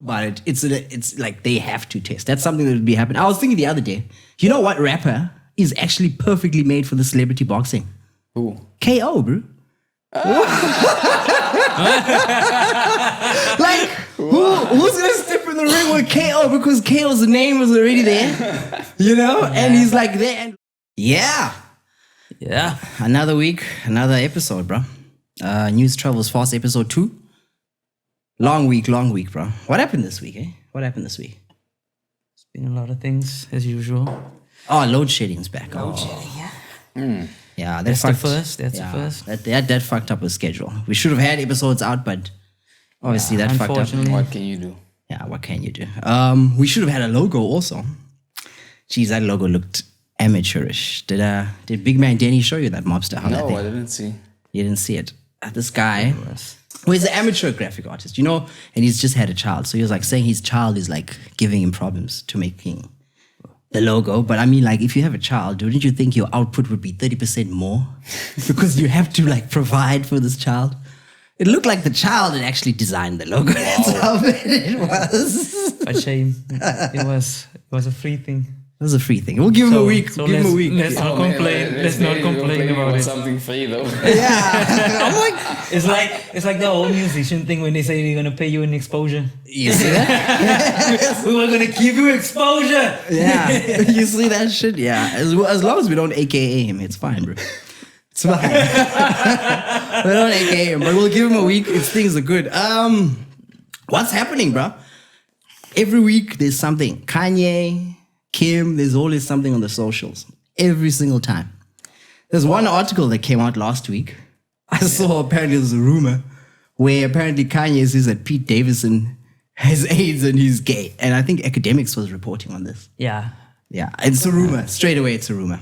But it's like they have to test. That's something that would be happening. I was thinking the other day, you know what rapper is actually perfectly made for the celebrity boxing? Who? KO, bro. Like, who's gonna step in the ring with KO? Because KO's name was already there, you know? Yeah. And he's like there. And yeah. Another week, another episode, bro. News Travels Fast, episode 2. Long week, bro. What happened this week, What happened this week? It's been a lot of things, as usual. Oh, load shedding's back. Load shedding, yeah. Yeah, that's the first. That fucked up the schedule. We should have had episodes out, but obviously that fucked up. What can you do? Yeah, what can you do? We should have had a logo also. Jeez, that logo looked amateurish. Did Big Man Danny show you that mobster? No, I didn't see. You didn't see it. This guy, who is an amateur graphic artist, you know, and he's just had a child. So he was like saying his child is like giving him problems to making the logo. But I mean, like, if you have a child, wouldn't you think your output would be 30% more? Because you have to like provide for this child. It looked like the child had actually designed the logo. That's how bad it was. A shame. It was a free thing. It was a free thing. We'll give him a week. So give him a week. Let's not complain. Let's not complain about it. Something free though. Yeah. I'm like, it's like the old musician thing when they say they're gonna pay you in exposure. You see that? We were gonna give you exposure. Yeah. You see that shit? Yeah. As long as we don't AKA him, it's fine, bro. It's fine. We don't AKA him, but we'll give him a week if things are good. What's happening, bro? Every week there's something. Kanye, Kim, there's always something on the socials. Every single time. There's one article that came out last week. I saw apparently there's a rumor where apparently Kanye says that Pete Davidson has AIDS and he's gay. And I think Academics was reporting on this. Yeah. Yeah, it's a rumor. Straight away, it's a rumor.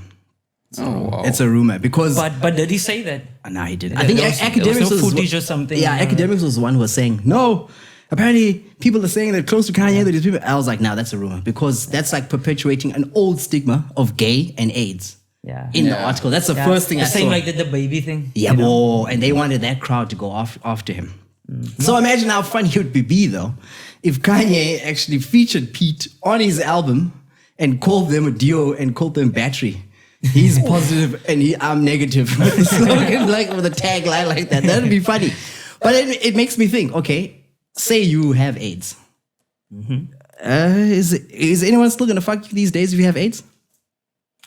Oh, wow. It's a rumor because... But did he say that? No, he didn't. I think Academics was no footage or something. Yeah, Academics was the one who was saying, no, apparently people are saying that close to Kanye, that these people... I was like, no, that's a rumor because that's like perpetuating an old stigma of gay and AIDS. Yeah. In the article. That's the first thing I saw. The same like the baby thing. Yeah, and they wanted that crowd to go after him. So imagine how funny it would be though, if Kanye actually featured Pete on his album and called them a duo and called them Battery. He's positive and I'm negative. Slogan, like with a tagline like that. That'd be funny. But it makes me think, okay, say you have AIDS. Mm-hmm. Is anyone still gonna fuck you these days if you have AIDS?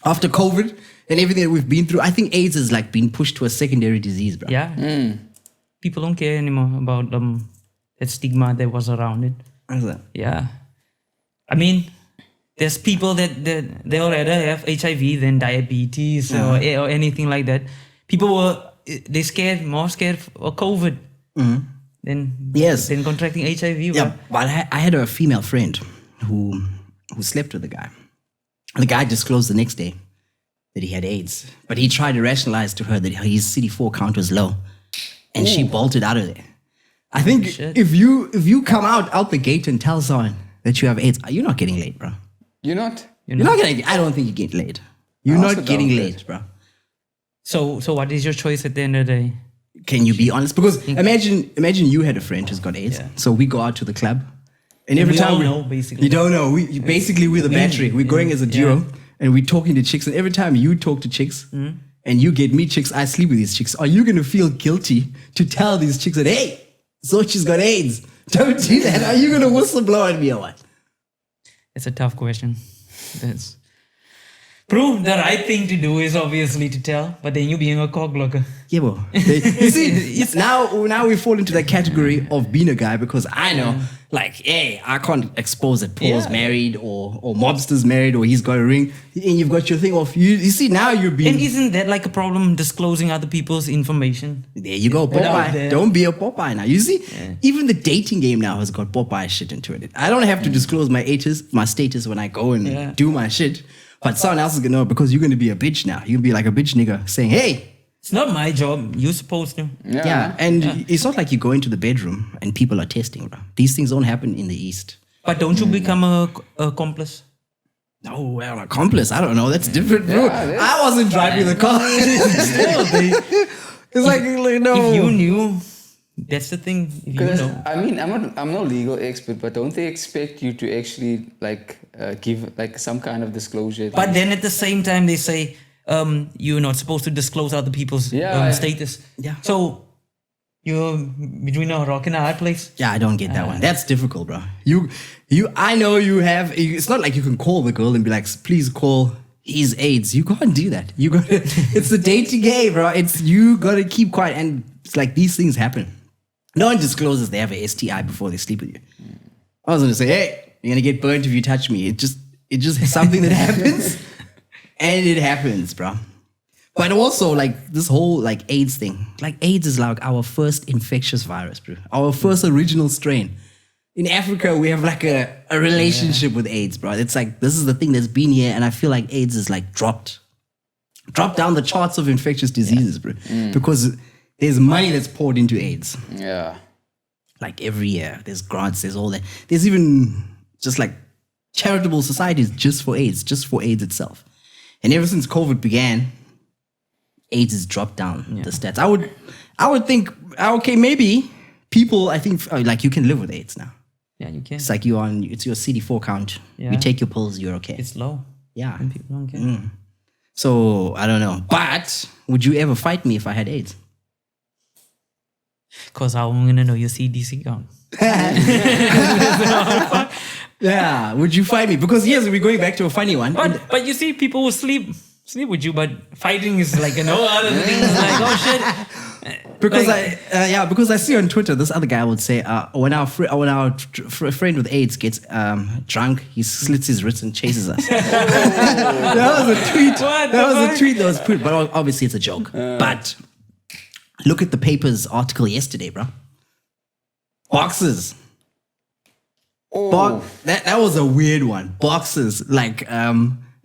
After COVID and everything that we've been through, I think AIDS has like been pushed to a secondary disease, bro. Yeah. People don't care anymore about that stigma that was around it. How's that? Yeah. I mean, there's people that they would rather have HIV than diabetes or anything like that. People were more scared of COVID than contracting HIV. Yeah, but I had a female friend who slept with the guy. The guy disclosed the next day that he had AIDS, but he tried to rationalize to her that his CD4 count was low, and she bolted out of there. I think if you come out the gate and tell someone that you have AIDS, you're not getting laid, bro. You're not? You're not getting. I don't think you get laid. You're not getting laid, bro. So what is your choice at the end of the day? Can you be honest? Because imagine you had a friend who's got AIDS. Yeah. So we go out to the club. And every time we know, basically. You don't know. We're the Battery. We're going as a duo and we're talking to chicks. And every time you talk to chicks and you get me chicks, I sleep with these chicks. Are you going to feel guilty to tell these chicks that, hey, so she's got AIDS? Don't do that. Are you going to whistleblow at me or what? It's a tough question. Bro, the right thing to do is obviously to tell, but then you're being a cock blocker. Yeah, bro. You see, now we fall into that category of being a guy because I know, like, hey, I can't expose that Paul's married or Mobster's married or he's got a ring and you've got your thing off. You see, now you're being... And isn't that like a problem, disclosing other people's information? There you go, Popeye. Don't be a Popeye now. You see, even the dating game now has got Popeye shit into it. I don't have to disclose my status when I go and do my shit. But someone else is going to know because you're going to be a bitch now. You're going to be like a bitch nigga saying, hey. It's not my job. You're supposed to. Yeah. It's not like you go into the bedroom and people are testing, bro. These things don't happen in the East. But don't you become a accomplice? No, well, accomplice. I don't know. That's different, bro. I wasn't driving the car. It's like, no. If you knew That's the thing. You Because know. I mean, I'm no legal expert, but don't they expect you to actually give like some kind of disclosure? But then at the same time, they say you're not supposed to disclose other people's status. Yeah. So you're between a rock and a hard place. Yeah, I don't get that one. That's difficult, bro. I know you have. It's not like you can call the girl and be like, please call his AIDS. You can't do that. You got. It's the dating game, bro. You gotta keep quiet, and it's like these things happen. No one discloses they have a STI before they sleep with you. I was gonna say, hey, you're gonna get burnt if you touch me. It just is something that happens, and it happens, bro. But also, like, this whole, like, AIDS thing. Like, AIDS is, like, our first infectious virus, bro. Our first original strain. In Africa, we have, like, a relationship with AIDS, bro. It's like, this is the thing that's been here, and I feel like AIDS is, like, dropped down the charts of infectious diseases, bro. Because there's money that's poured into AIDS. Yeah. Like, every year. There's grants, there's all that. There's even just, like, charitable societies just for AIDS itself. And ever since COVID began, AIDS has dropped down the stats. I would think, okay, maybe people, I think, like, you can live with AIDS now. Yeah, you can. It's like it's your CD4 count. Yeah. You take your pills, you're okay. It's low. Yeah. And people don't care. So, I don't know. But would you ever fight me if I had AIDS? Because I'm going to know your CDC count. Yeah. Would you fight me? Because, yes, we're going back to a funny one. But you see, people will sleep with you, but fighting is like other things. Like, oh shit. Because like, because I see on Twitter this other guy would say when our friend with AIDS gets drunk, he slits his wrist and chases us. That was a tweet. A tweet that was put, but obviously it's a joke. But look at the paper's article yesterday, bro. Boxers. Oh. That was a weird one. Boxers, like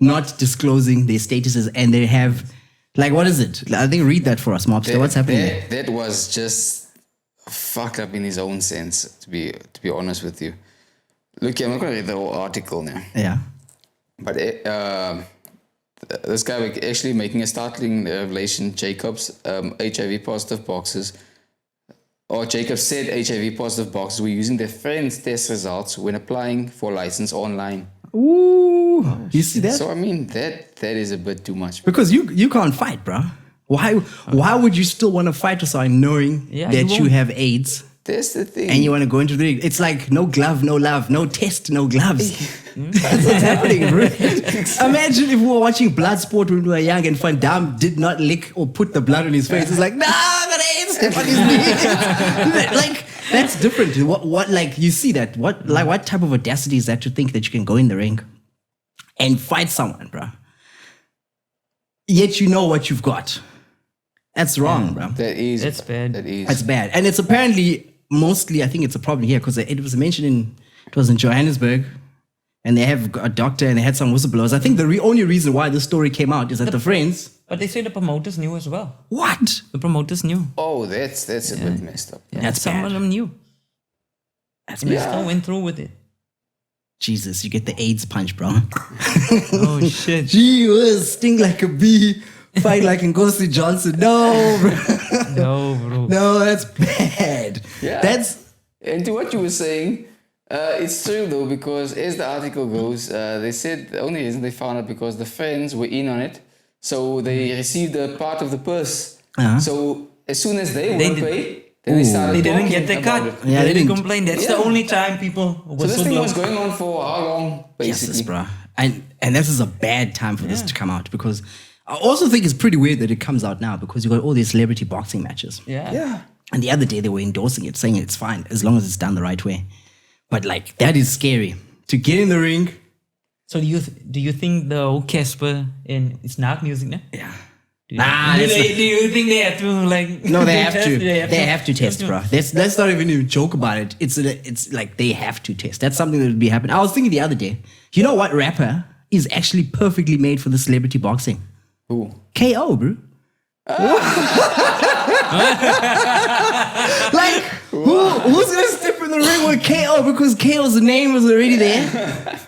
not disclosing their statuses, and they have, like, what is it? I think read that for us, Mobster. What's happening there? That was just fucked up in his own sense, to be honest with you. Look, I'm not going to read the whole article now. Yeah. But this guy was actually making a startling revelation. Jacob's HIV positive boxers, or Jacob said HIV positive boxers were using their friends' test results when applying for license online. Ooh, you see that? So I mean that is a bit too much. Because you can't fight, bro. Why would you still want to fight with someone knowing that you have AIDS? That's the thing. And you want to go into the ring? It's like no glove, no love, no test, no gloves. That's what's happening, bro. Imagine if we were watching Bloodsport when we were young and Van Damme did not lick or put the blood on his face. It's like, nah, I got AIDS. Step on his knee. Like, that's different. What like, you see that? What type of audacity is that to think that you can go in the ring and fight someone, bro? Yet you know what you've got. That's wrong, bro. That's bad. That's bad. And it's apparently mostly, I think it's a problem here because it was mentioned it was in Johannesburg, and they have a doctor and they had some whistleblowers. I think the only reason why this story came out is that the friends. But they say the promoters knew as well. What? The promoters knew. Oh, that's a bit messed up. Yeah, that's some bad. of them knew. That's And they still went through with it. Jesus, you get the AIDS punch, bro. Oh shit. Gee whiz, sting like a bee, fight like Ngozi Johnson. No, bro. No, bro. No, that's bad. Yeah. And to what you were saying, it's true though, because as the article goes, they said the only reason they found it because the friends were in on it, so they received a part of the purse. So as soon as they were paid, then they started They didn't talking get their about cut. it. Yeah, they they didn't didn't. complain. That's the only time people So this thing was going on for how long, basically? Jesus, bro. And this is a bad time for this to come out, because I also think it's pretty weird that it comes out now, because you got all these celebrity boxing matches. Yeah. And the other day they were endorsing it, saying it's fine as long as it's done the right way. But like, that is scary to get in the ring. So do you think the old Casper and it's not music now? Yeah. Do you think they have to like? No, they have test? to. They have to test, bro. Let's not even joke about it. It's like they have to test. That's something that would be happening. I was thinking the other day. You know what rapper is actually perfectly made for the celebrity boxing? Who? KO, bro. Like, Who's gonna step in the ring with KO? Because KO's name was already there,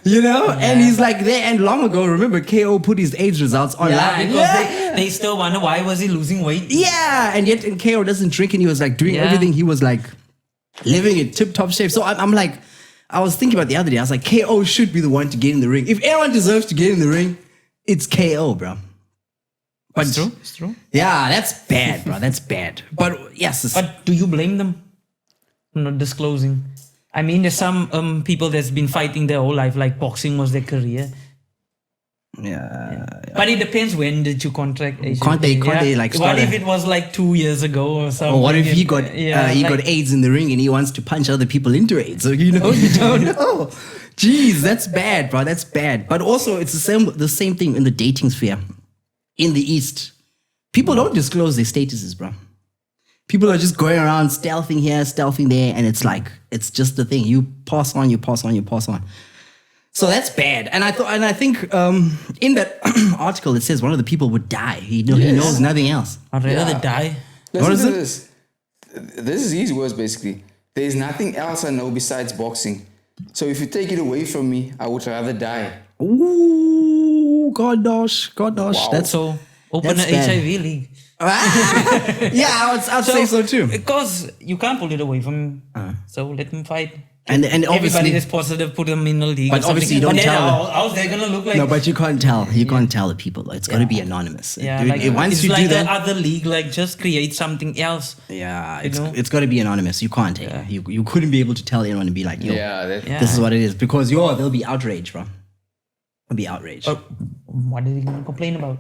and he's like there. And long ago, remember, KO put his AIDS results online. Because they still wonder why was he losing weight. Yeah, and yet KO doesn't drink, and he was like doing everything. He was like living in tip-top shape. So I'm like, I was thinking about the other day. I was like, KO should be the one to get in the ring. If anyone deserves to get in the ring, it's KO, bro. But It's true. Yeah, that's bad, bro. That's bad. But yes. But do you blame them for not disclosing? I mean, there's some people that's been fighting their whole life, like boxing was their career. Yeah. But it depends, when did you contract HIV? Can't they like start what if it was like 2 years ago or something? Or what if he got got AIDS in the ring and he wants to punch other people into AIDS? So you don't know. Jeez, that's bad, bro. That's bad. But also, it's the same thing in the dating sphere. In the East, people don't disclose their statuses, bro. People are just going around stealthing here, stealthing there, and it's like, it's just the thing. You pass on. So that's bad. And I think in that article it says one of the people would die. He knows nothing else. I'd rather die. Listen to this. This is his words, basically. There's nothing else I know besides boxing. So if you take it away from me, I would rather die. Ooh, gosh. Wow. That's So open That's an bad. HIV league. yeah, I'd say so too. Because you can't pull it away from him. So let him fight. And Everybody obviously, that's positive, put them in the league. But or obviously something. you don't And then tell how's they gonna look like? no, but you can't tell. You can't tell the people. It's got to be anonymous. Yeah, Dude, like once it's you like do the that, other league, like just create something else. yeah, you know? it's got to be anonymous. You can't. You couldn't be able to tell anyone and be like, yo, this is what it is, because they'll be outraged, bro. They'll be outraged. What are they gonna complain about?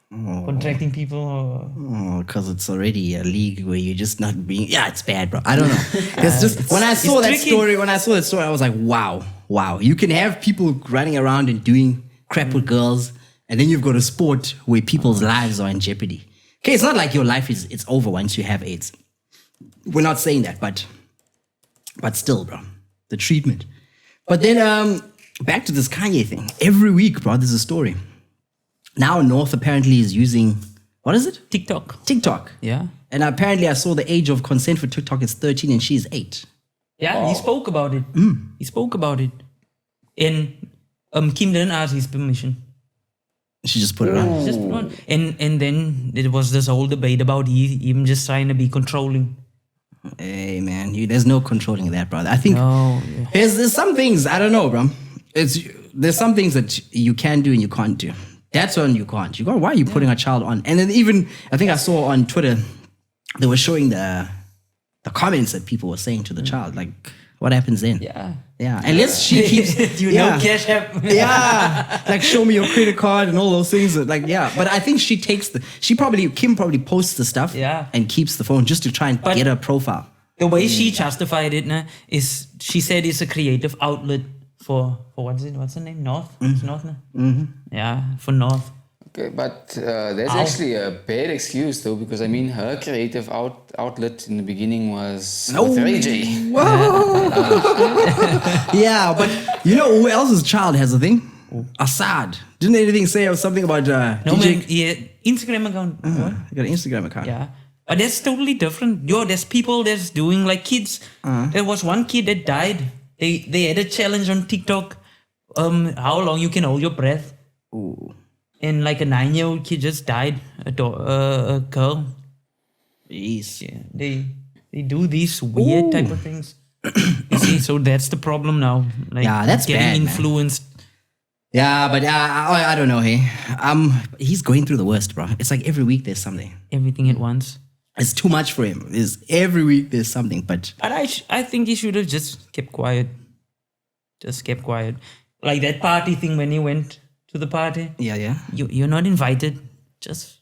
Contracting people or Because it's already a league where you're just not being. Yeah, it's bad, bro. I don't know. It's just when I saw that story, I was like, wow. You can have people running around and doing crap with girls, and then you've got a sport where people's lives are in jeopardy. Okay, it's not like your life it's over once you have AIDS. We're not saying that, but still, bro, the treatment. But then back to this Kanye thing. Every week, bro, there's a story. Now North apparently is using, what is it? TikTok. yeah. And apparently I saw the age of consent for TikTok is 13 and she's 8. Yeah, he spoke about it. He spoke about it. And Kim didn't ask his permission. She just put it on. Just put on. And then there was this whole debate about him just trying to be controlling. Hey man, there's no controlling that, brother. I think No. there's some things, I don't know, bro. There's some things that you can do and you can't do. That's one you can't. Why are you putting a child on? And then even, I think I saw on Twitter, they were showing the comments that people were saying to the child. Like, what happens then? Yeah. Yeah. Unless she keeps... know Cash App. Yeah. Like, show me your credit card and all those things. Like, yeah. But I think she takes Kim probably posts the stuff and keeps the phone just to try and get her profile. The way she justified it is she said it's a creative outlet for what's the name? North? It's North now? Mm-hmm. Yeah, for North. Okay, but that's actually a bad excuse though, because I mean her creative outlet in the beginning was with Ray J. Whoa. Yeah, but you know who else's child has a thing? Assad. Didn't anything say or something about No, DJ? man, yeah, Instagram account. What? You got an Instagram account. Yeah. But that's totally different. There's people that's doing like kids. There was one kid that died. They had a challenge on TikTok. How long you can hold your breath. Ooh. And like a 9-year-old kid just died. A girl. Jeez. Yeah, they do these weird type of things. You see, so that's the problem now. Like, Yeah, that's getting bad, man. influenced. Yeah, but I don't know, hey. He's going through the worst, bro. It's like every week there's something. Everything at once. It's too much for him. Every week there's something, but But I think he should have just kept quiet. Just kept quiet. Like that party thing when he went to the party. yeah. You're not invited. Just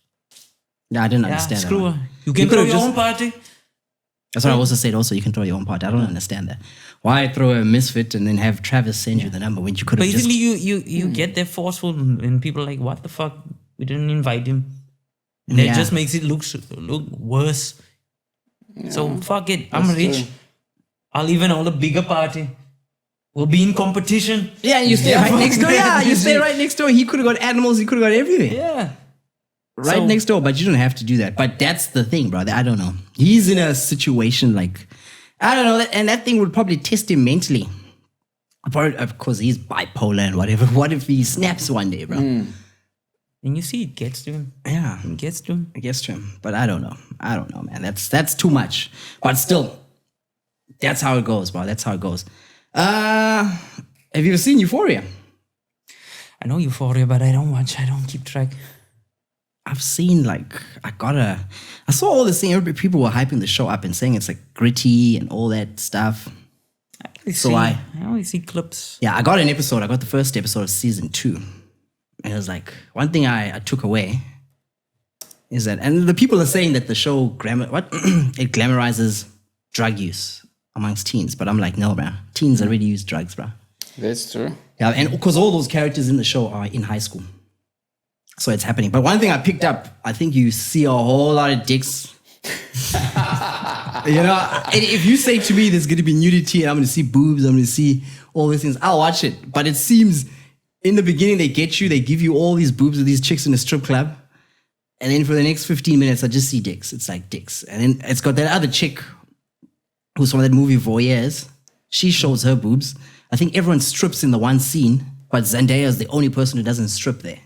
I didn't understand that. screw one. her. You can could throw have your just- own party. That's what I also said. Also, you can throw your own party. I don't understand that. Why throw a misfit and then have Travis send you the number when you could have just... Basically, you get there forceful and people are like, what the fuck? We didn't invite him. And that just makes it look worse. Yeah. So fuck it. I'm rich. True. I'll even hold a bigger party. We'll be in competition. Yeah, and you stay right next door. Yeah, you stay right next door. He could have got animals. He could have got everything. Yeah. right So- next door, but you don't have to do that. But that's the thing, brother. I don't know. He's in a situation like, I don't know, and that thing would probably test him mentally. Of course, he's bipolar and whatever. What if he snaps one day, bro? And you see, it gets to him. Yeah, It gets to him. it gets to him. But I don't know. I don't know, man. That's too much. But still, that's how it goes, bro. That's how it goes. Have you ever seen Euphoria? I know Euphoria, but I don't watch. I don't keep track. I've seen I saw all this thing. People were hyping the show up and saying it's like gritty and all that stuff. I only see clips. Yeah, I got an episode. I got the first episode of season 2. And it was like, one thing I took away is that, and the people are saying that the show it glamorizes drug use amongst teens. But I'm like, no, bro. Teens already use drugs, bro. That's true. Yeah, and because all those characters in the show are in high school. So it's happening. But one thing I picked up, I think you see a whole lot of dicks. You know, and if you say to me there's going to be nudity and I'm going to see boobs, I'm going to see all these things, I'll watch it. But it seems in the beginning they give you all these boobs of these chicks in a strip club. And then for the next 15 minutes, I just see dicks. It's like dicks. And then it's got that other chick who's from that movie Voyeurs. She shows her boobs. I think everyone strips in the one scene, but Zendaya is the only person who doesn't strip there.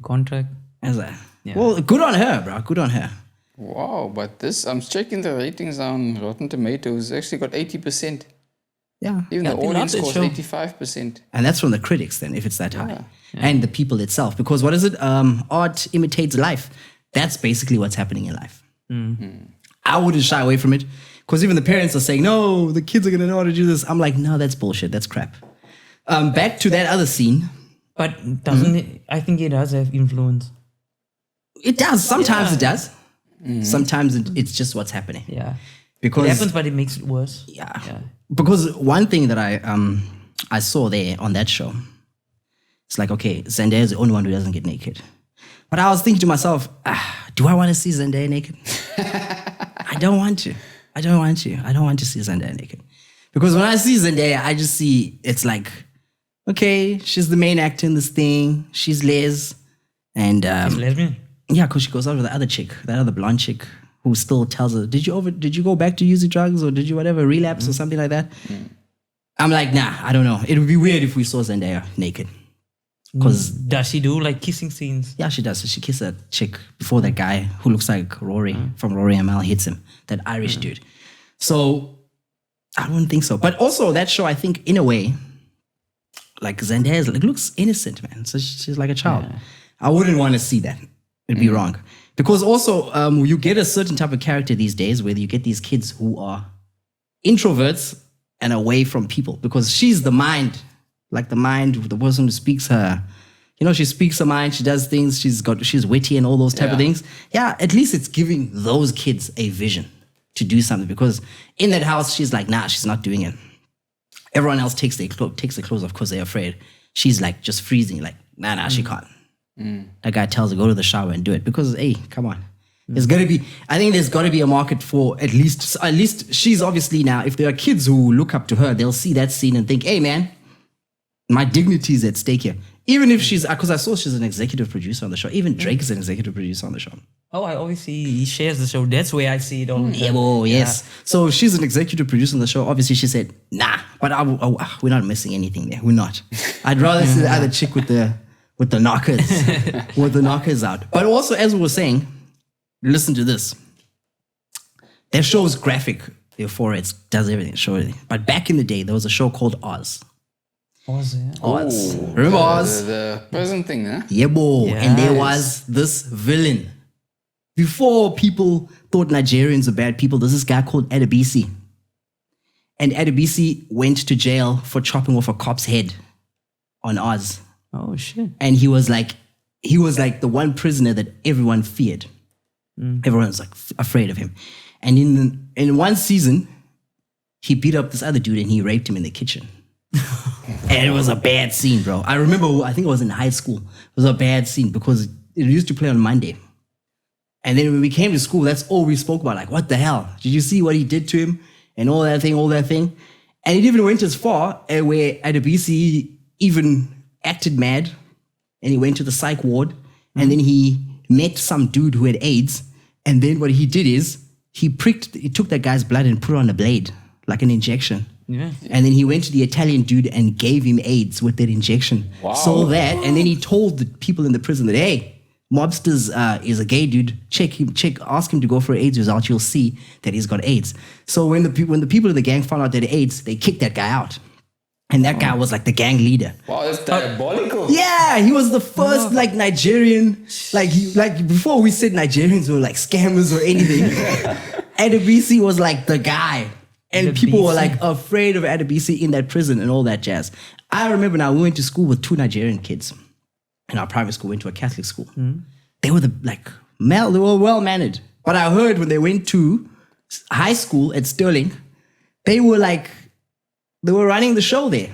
Contract. I was like, Yeah. well, good on her, bro. Good on her. Wow, but I'm checking the ratings on Rotten Tomatoes. It's actually got 80%. Yeah. Even Yeah, the I think audience that's a scores show. 85%. And that's from the critics then, if it's that high. And the people itself. Because what is it? Art imitates life. That's basically what's happening in life. I wouldn't shy away from it. Because even the parents are saying, no, the kids are going to know how to do this. I'm like, no, that's bullshit. That's crap. Back to that other scene. But doesn't it? I think it does have influence. It does. Sometimes it does. Sometimes it's just what's happening. Yeah. Because It happens, but it makes it worse. Yeah. Yeah. Because one thing that I saw there on that show, it's like, okay, Zendaya is the only one who doesn't get naked. But I was thinking to myself, do I want to see Zendaya naked? I don't want to. I don't want to see Zendaya naked. Because when I see Zendaya, I just see, it's like, okay, she's the main actor in this thing. She's Les. And It's lesbian. yeah, because she goes out with the other chick, that other blonde chick, who still tells her, did you go back to using drugs or did you whatever, relapse or something like that? I'm like, nah, I don't know. It would be weird if we saw Zendaya naked. Because, Does she do like kissing scenes? yeah, she does. So she kissed that chick before that guy who looks like Rory from Rory and Mal hits him, that Irish dude. So I wouldn't think so. But also that show, I think, in a way, like Zendaya looks innocent, man. So she's like a child. I wouldn't want to see that. It'd be wrong. Because also, you get a certain type of character these days where you get these kids who are introverts and away from people. Because she's the mind, like the person who speaks her. You know, she speaks her mind, she does things, she's witty and all those type of things. Yeah, at least it's giving those kids a vision to do something. Because in that house, she's like, nah, she's not doing it. Everyone else takes their clothes off because they're afraid. She's like just freezing, like, nah, she can't. That guy tells her, go to the shower and do it. Because, hey, come on. I think there's got to be a market for at least she's obviously now, if there are kids who look up to her, they'll see that scene and think, hey, man, my dignity is at stake here. Even if because I saw she's an executive producer on the show. Even Drake is an executive producer on the show. Oh, I always see he shares the show. That's where I see it all. Yeah, well, yes. So she's an executive producer on the show. Obviously, she said, nah, but we're not missing anything there. We're not. I'd rather see the other chick with the knockers, with the knockers out. But also, as we were saying, listen to this. That show is graphic. Euphoria, it does everything, show everything. But back in the day, there was a show called Oz. Was it? Oz. Remember Oz? The present thing, huh? Yeah, boy. And there Yes. was this villain. Before people thought Nigerians were bad people, there's this guy called Adebisi. And Adebisi went to jail for chopping off a cop's head on Oz. Oh shit. And he was like the one prisoner that everyone feared. Everyone was like afraid of him. And in one season, he beat up this other dude and he raped him in the kitchen. And it was a bad scene, bro. I remember, I think it was in high school. It was a bad scene because it used to play on Monday. And then when we came to school, that's all we spoke about. Like, what the hell? Did you see what he did to him? And all that thing. And it even went as far where Adebisi even acted mad and he went to the psych ward and then he met some dude who had AIDS, and then what he did is he took that guy's blood and put it on a blade, like an injection. Yeah. And then he went to the Italian dude and gave him AIDS with that injection. Wow. So that, and then he told the people in the prison that, hey, Mobsters is a gay dude. Ask him to go for an AIDS result. You'll see that he's got AIDS. So when the people in the gang found out that he had AIDS, they kicked that guy out. And that guy was like the gang leader. Wow, that's diabolical. Yeah, he was the first like Nigerian, like before we said Nigerians were like scammers or anything. Adebisi was like the guy. And people were like afraid of Adebisi in that prison and all that jazz. I remember now we went to school with 2 Nigerian kids. In our private school, went to a Catholic school. They were they were well mannered. But I heard when they went to high school at Sterling, they were running the show there.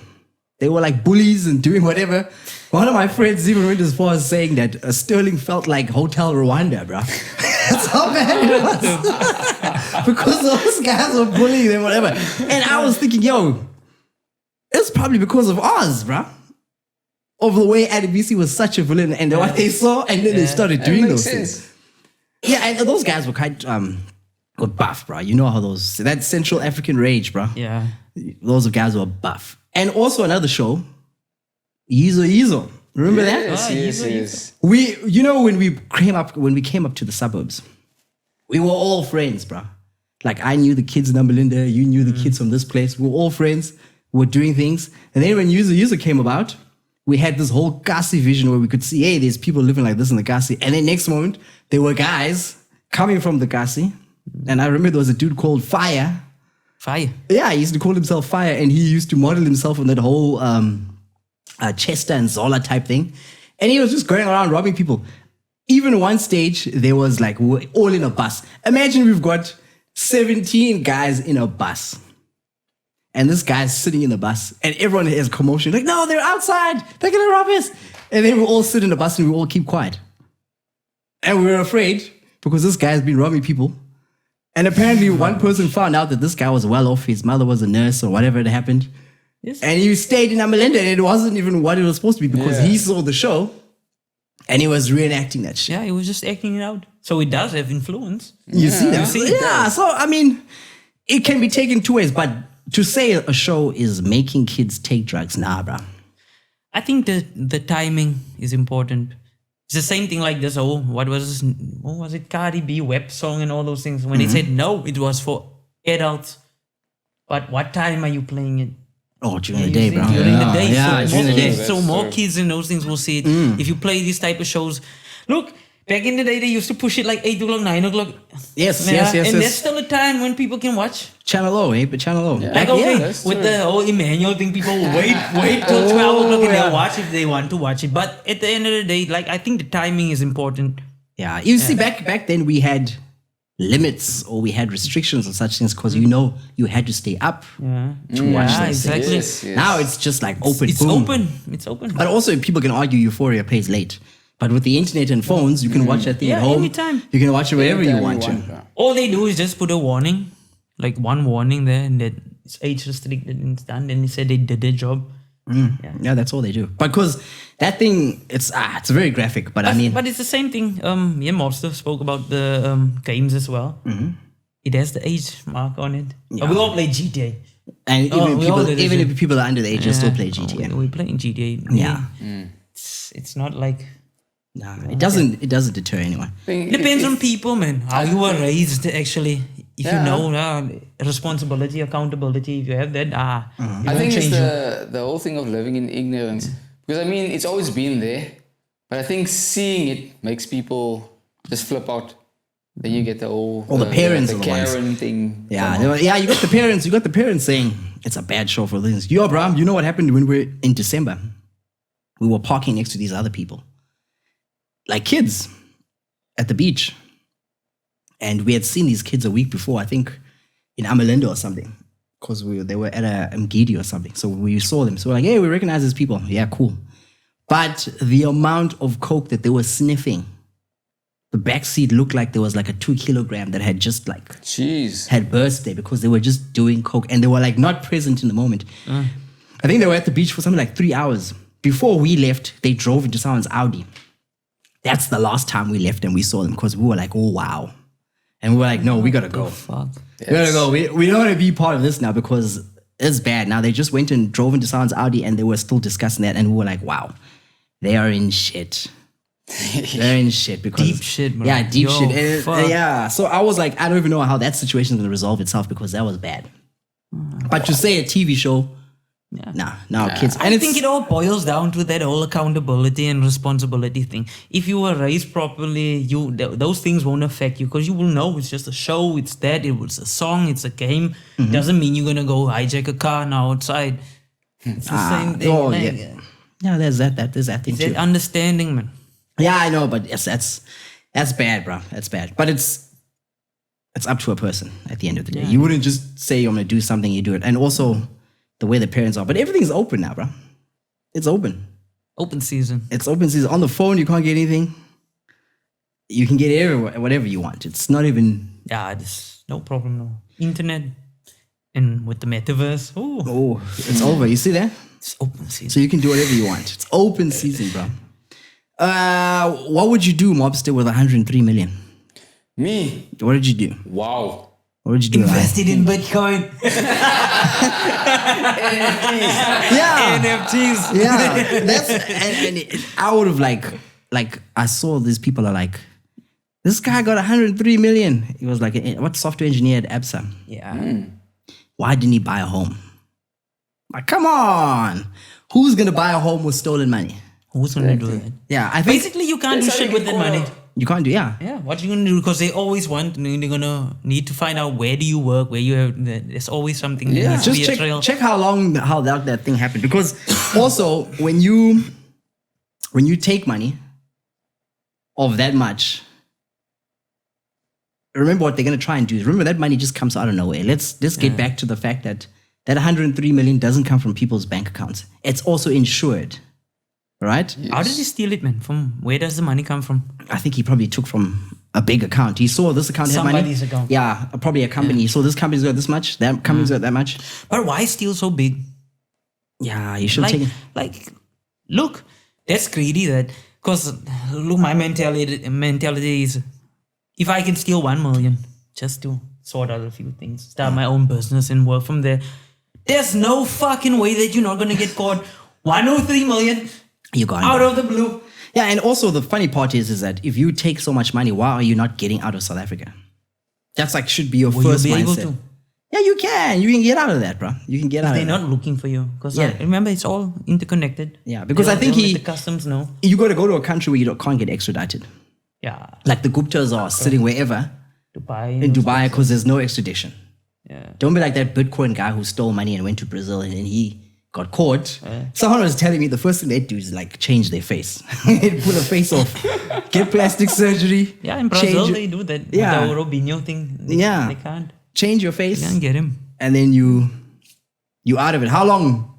They were like bullies and doing whatever. One of my friends even went as far as saying that Sterling felt like Hotel Rwanda, bro. That's how bad it was. Because those guys were bullying them, whatever. And I was thinking, yo, it's probably because of Oz, bro. Of the way Adebisi was such a villain and what they saw, and then they started doing those things. Yeah, and those guys were quite were buff, bro. You know how that Central African rage, bro. Yeah. Those guys were buff. And also another show, Yizo. Remember that? Yes. When we came up to the suburbs, we were all friends, bro. Like I knew the kids in Ambelinda, you knew the kids from this place. We were all friends. We were doing things. And then when Yizo came about, we had this whole Kasi vision where we could see, hey, there's people living like this in the Kasi. And then next moment, there were guys coming from the Kasi. And I remember there was a dude called Fire. Fire. Yeah, he used to call himself Fire. And he used to model himself on that whole Chester and Zola type thing. And he was just going around robbing people. Even one stage, there was like, we were all in a bus. Imagine we've got 17 guys in a bus. And this guy's sitting in the bus and everyone has commotion. Like, no, they're outside. They're going to rob us. And then we all sit in the bus and we all keep quiet. And we're afraid because this guy's been robbing people. And apparently one person found out that this guy was well off. His mother was a nurse or whatever had happened. Yes. And he stayed in Amalinda and it wasn't even what it was supposed to be because he saw the show and he was reenacting that shit. Yeah, he was just acting it out. So it does have influence. You see that? Yeah, so I mean, it can be taken 2 ways, but to say a show is making kids take drugs, nah, bro. I think the timing is important. It's the same thing like this. What was it? Cardi B web song and all those things. When they said no, it was for adults. But what time are you playing it? Oh, during the day, bro. During the day. Yeah, during the day. So more kids and those things will see it. If you play these type of shows. Look, back in the day, they used to push it like 8 o'clock, 9 o'clock. Yes. And there's still a time when people can watch. Channel O, but Channel O. Yeah. Like, okay, with the whole Emmanuel thing, people wait till 12 o'clock and they'll watch if they want to watch it. But at the end of the day, like, I think the timing is important. Yeah, you see, back then we had limits or we had restrictions on such things because you had to stay up to watch those exactly. things. Yes. Now it's just like open. It's open. But also people can argue Euphoria plays late. But with the internet and phones, you can watch that thing at home. Anytime. You can watch it wherever you want to. All they do is just put a warning, like one warning there, and that it's age restricted and it's done. And they said they did their job. Yeah, that's all they do. Because that thing, it's very graphic. But it's the same thing. Mobster spoke about the games as well. It has the age mark on it. Yeah. We all play GTA. And even if people are under the age, they still play GTA. We play in GTA. Yeah. It's not like. No, it doesn't deter anyone. It depends on people, man. How you were raised, actually. If you know responsibility, accountability, if you have that, I think it's the whole thing of living in ignorance. Because I mean, it's always been there. But I think seeing it makes people just flip out. Then you get the parents the Karen thing. Yeah, you got the parents saying it's a bad show for this. Yo, bro, you know what happened when we were in December? We were parking next to these other people. Like kids at the beach. And we had seen these kids a week before, I think in Amalinda or something. Because they were at a Mgidi or something. So we saw them. So we're like, hey, we recognize these people. Yeah, cool. But the amount of coke that they were sniffing, the backseat looked like there was like a 2 kilogram that had just like had burst there because they were just doing coke and they were like not present in the moment. I think they were at the beach for something like 3 hours. Before we left, they drove into someone's Audi. That's the last time we left and we saw them because we were like, oh, wow. And we were like, no, we got to go. Fuck. We got to go. We don't want to be part of this now because it's bad. Now they just went and drove into someone's Audi and they were still discussing that. And we were like, wow, they are in shit. They're in shit because Deep shit, bro. Yeah, deep Yo, shit. And, fuck. yeah. So I was like, I don't even know how that situation is going to resolve itself because that was bad. But to say a TV show, nah, kids. And I think it all boils down to that whole accountability and responsibility thing. If you were raised properly, those things won't affect you because you will know it's just a show. It's that. It was a song. It's a game. Doesn't mean you're gonna go hijack a car now outside. It's the same thing. oh, like, yeah, there's that thing that too. understanding, man. Yeah, I know, but yes, that's bad, bro. That's bad. But it's up to a person at the end of the day. You wouldn't just say I'm gonna do something, you do it. And also the way the parents are. But everything's open now, bro. It's open. Open season. It's open season. On the phone, you can't get anything. You can get everywhere, whatever you want. It's not even. Yeah, there's no problem. No internet and with the metaverse. Ooh, Oh, it's over. You see that? it's open season. So you can do whatever you want. It's open season, bro. What would you do, Mobster, with 103 million? Me? What did you do? Wow. What did you do? Invested in Bitcoin. Yeah. NFTs. Yeah, that's and I would have like I saw these people are like, this guy got 103 million. He was like, what software engineer at Absa? Yeah. Why didn't he buy a home? Like, come on, who's gonna buy a home with stolen money? Who's gonna do that? Yeah, I think Basically, you can't do That's how shit you with get that money. caught out. you can't do. Yeah, Yeah, what are you gonna do? Because they always want, they're gonna need to find out where do you work, where you have. There's always something. That needs to just be a trail. check how that thing happened. Because also when you take money of that much, remember what they're gonna try and do. Remember that money just comes out of nowhere. Let's get back to the fact that 103 million doesn't come from people's bank accounts. It's also insured, right? How did he steal it, man? From where does the money come from? I think he probably took from a big account. He saw this account had money. Somebody's account. Yeah, probably a company. He saw this company's got this much, that company's got that much. But why steal so big? Yeah, you should take it. Look, that's greedy. Because look, my mentality is, if I can steal 1 million just to sort out a few things, start my own business and work from there, there's no fucking way that you're not gonna get caught. 103 million You got it. out of the blue. Yeah, and also the funny part is that if you take so much money, why are you not getting out of South Africa? That's like should be your Will first you be able mindset. to? Yeah, you can. You can get out of that, bro. You can get out They're of that. not looking for you. Because Yeah. remember, it's all interconnected. Yeah, because I They'll think let the customs know. you got to go to a country where you can't get extradited. Yeah. Like the Guptas are sitting wherever Dubai. in Dubai because there's no extradition. Yeah. Don't be like that Bitcoin guy who stole money and went to Brazil and then he got caught. Someone was telling me the first thing they do is like change their face. Pull a face off. Get plastic surgery. Yeah, in Brazil change, they do that. Yeah. The Robinho thing. Yeah. They can't. change your face. They can't get him. And then you out of it. How long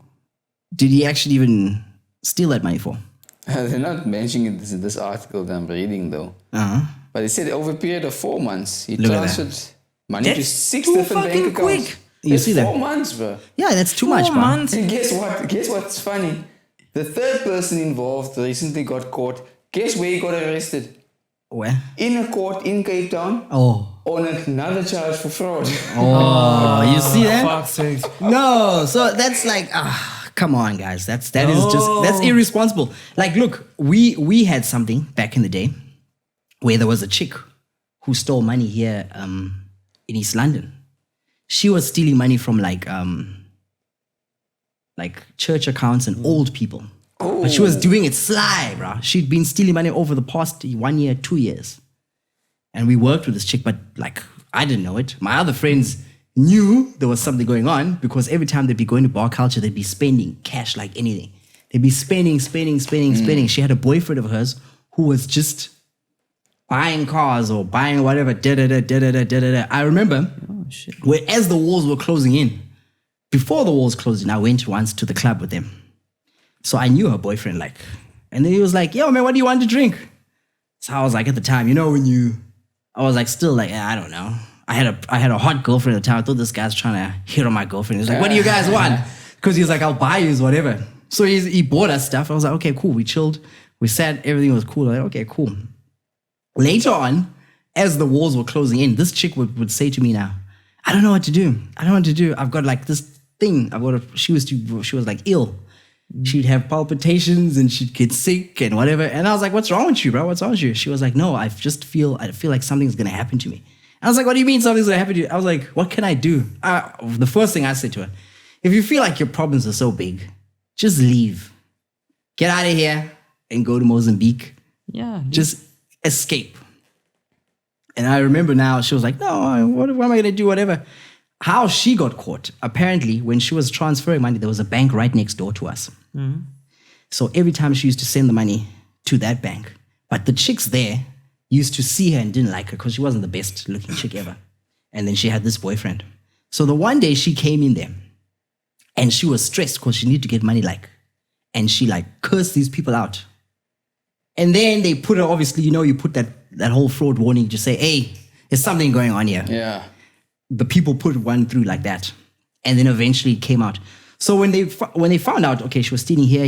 did he actually even steal that money for? They're not mentioning this in this article that I'm reading though. Uh-huh. But they said over a period of 4 months, he Look at that. transferred money to That's 6 too different bank fucking accounts. quick. You see that? 4 months, bro. Yeah, that's too much, 4 bro. months. And guess what? Guess what's funny? The third person involved recently got caught. Guess where he got arrested? Where? In a court in Cape Town Oh. on another charge for fraud. Oh, you see that? Fuck's sake. No, so that's like, come on, guys. That is that's irresponsible. Like, look, we had something back in the day where there was a chick who stole money here in East London. She was stealing money from like church accounts and old people. But she was doing it sly, bro. She'd been stealing money over the past 1 year, 2 years. And we worked with this chick, but like, I didn't know it. My other friends knew there was something going on because every time they'd be going to bar culture, they'd be spending cash like anything. They'd be spending. She had a boyfriend of hers who was just buying cars or buying whatever. I remember where as the walls were closing in, before the walls closed in, I went once to the club with them. So I knew her boyfriend, like, and then he was like, yo, man, what do you want to drink? So I was like, at the time, I was like, still like, I don't know. I had a hot girlfriend at the time. I thought this guy's trying to hit on my girlfriend. He's like, what do you guys want? Because he was like, I'll buy you whatever. So he bought us stuff. I was like, okay, cool. We chilled. We sat, everything was cool. Like, okay, cool. Later on, as the walls were closing in, this chick would say to me now, I don't know what to do. I've got like this thing. She was like ill. She'd have palpitations and she'd get sick and whatever. And I was like, what's wrong with you, bro? What's wrong with you? She was like, no, I feel like something's going to happen to me. I was like, what do you mean something's going to happen to you? I was like, what can I do? The first thing I said to her, if you feel like your problems are so big, just leave. Get out of here and go to Mozambique. Yeah. Just escape. And I remember now, she was like, no, what am I going to do? Whatever. How she got caught, apparently, when she was transferring money, there was a bank right next door to us. Mm-hmm. So every time she used to send the money to that bank. But the chicks there used to see her and didn't like her because she wasn't the best looking chick ever. And then she had this boyfriend. So the one day she came in there and she was stressed because she needed to get money and she cursed these people out. And then they put her, obviously, you put that whole fraud warning to say, hey, there's something going on here. Yeah. The people put one through like that. And then eventually it came out. So when they found out, okay, she was stealing here,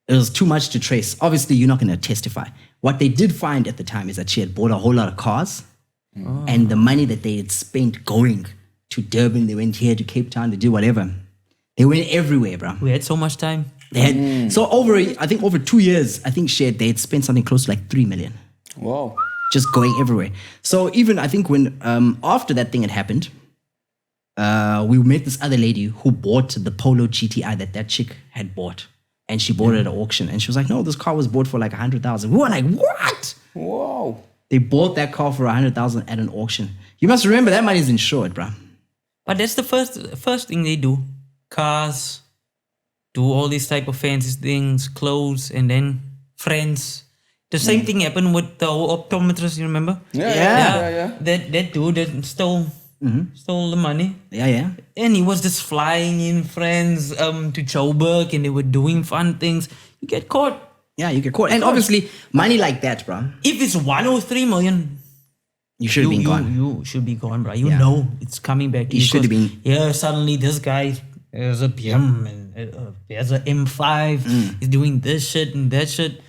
it was too much to trace. Obviously, you're not going to testify. What they did find at the time is that she had bought a whole lot of cars. Oh. And the money that they had spent going to Durban, they went here to Cape Town, they did whatever. They went everywhere, bro. We had so much time. They had, so over 2 years, I think they had spent something close to like 3 million. Wow. Just going everywhere. So even I think when, after that thing had happened, we met this other lady who bought the Polo GTI that chick had bought. And she bought it at an auction. And she was like, no, this car was bought for like 100,000. We were like, what? Whoa. They bought that car for 100,000 at an auction. You must remember that money is insured, bro. But that's the first thing they do. Cars, do all these type of fancy things, clothes, and then friends. The same thing happened with the optometrist, you remember? Yeah. That dude that stole the money. Yeah. And he was just flying in friends to Joburg and they were doing fun things. You get caught. Yeah, you get caught. And obviously, money like that, bro. If it's 1 or 3 million, you should have been gone. You should be gone, bro. You know it's coming back. You should have been. Yeah, suddenly this guy has a PM and there's an M5. He's doing this shit and that shit.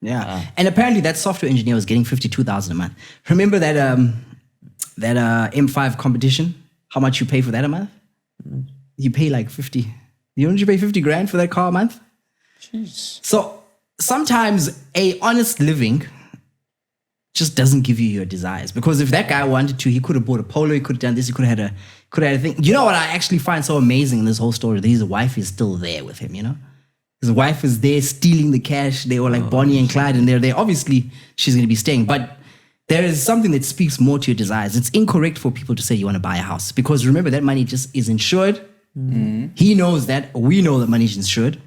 Yeah. And apparently that software engineer was getting 52,000 a month. Remember that M5 competition? How much you pay for that a month? You pay like 50. Don't you pay 50 grand for that car a month? Jeez. So sometimes a honest living just doesn't give you your desires. Because if that guy wanted to, he could have bought a Polo, he could have done this, he could have had a thing. You know what I actually find so amazing in this whole story? That his wife is still there with him, you know? His wife is there stealing the cash. They were like Bonnie and Clyde, and they're there. Obviously, she's going to be staying. But there is something that speaks more to your desires. It's incorrect for people to say you want to buy a house. Because remember, that money just is insured. Mm-hmm. He knows that. We know that money is insured.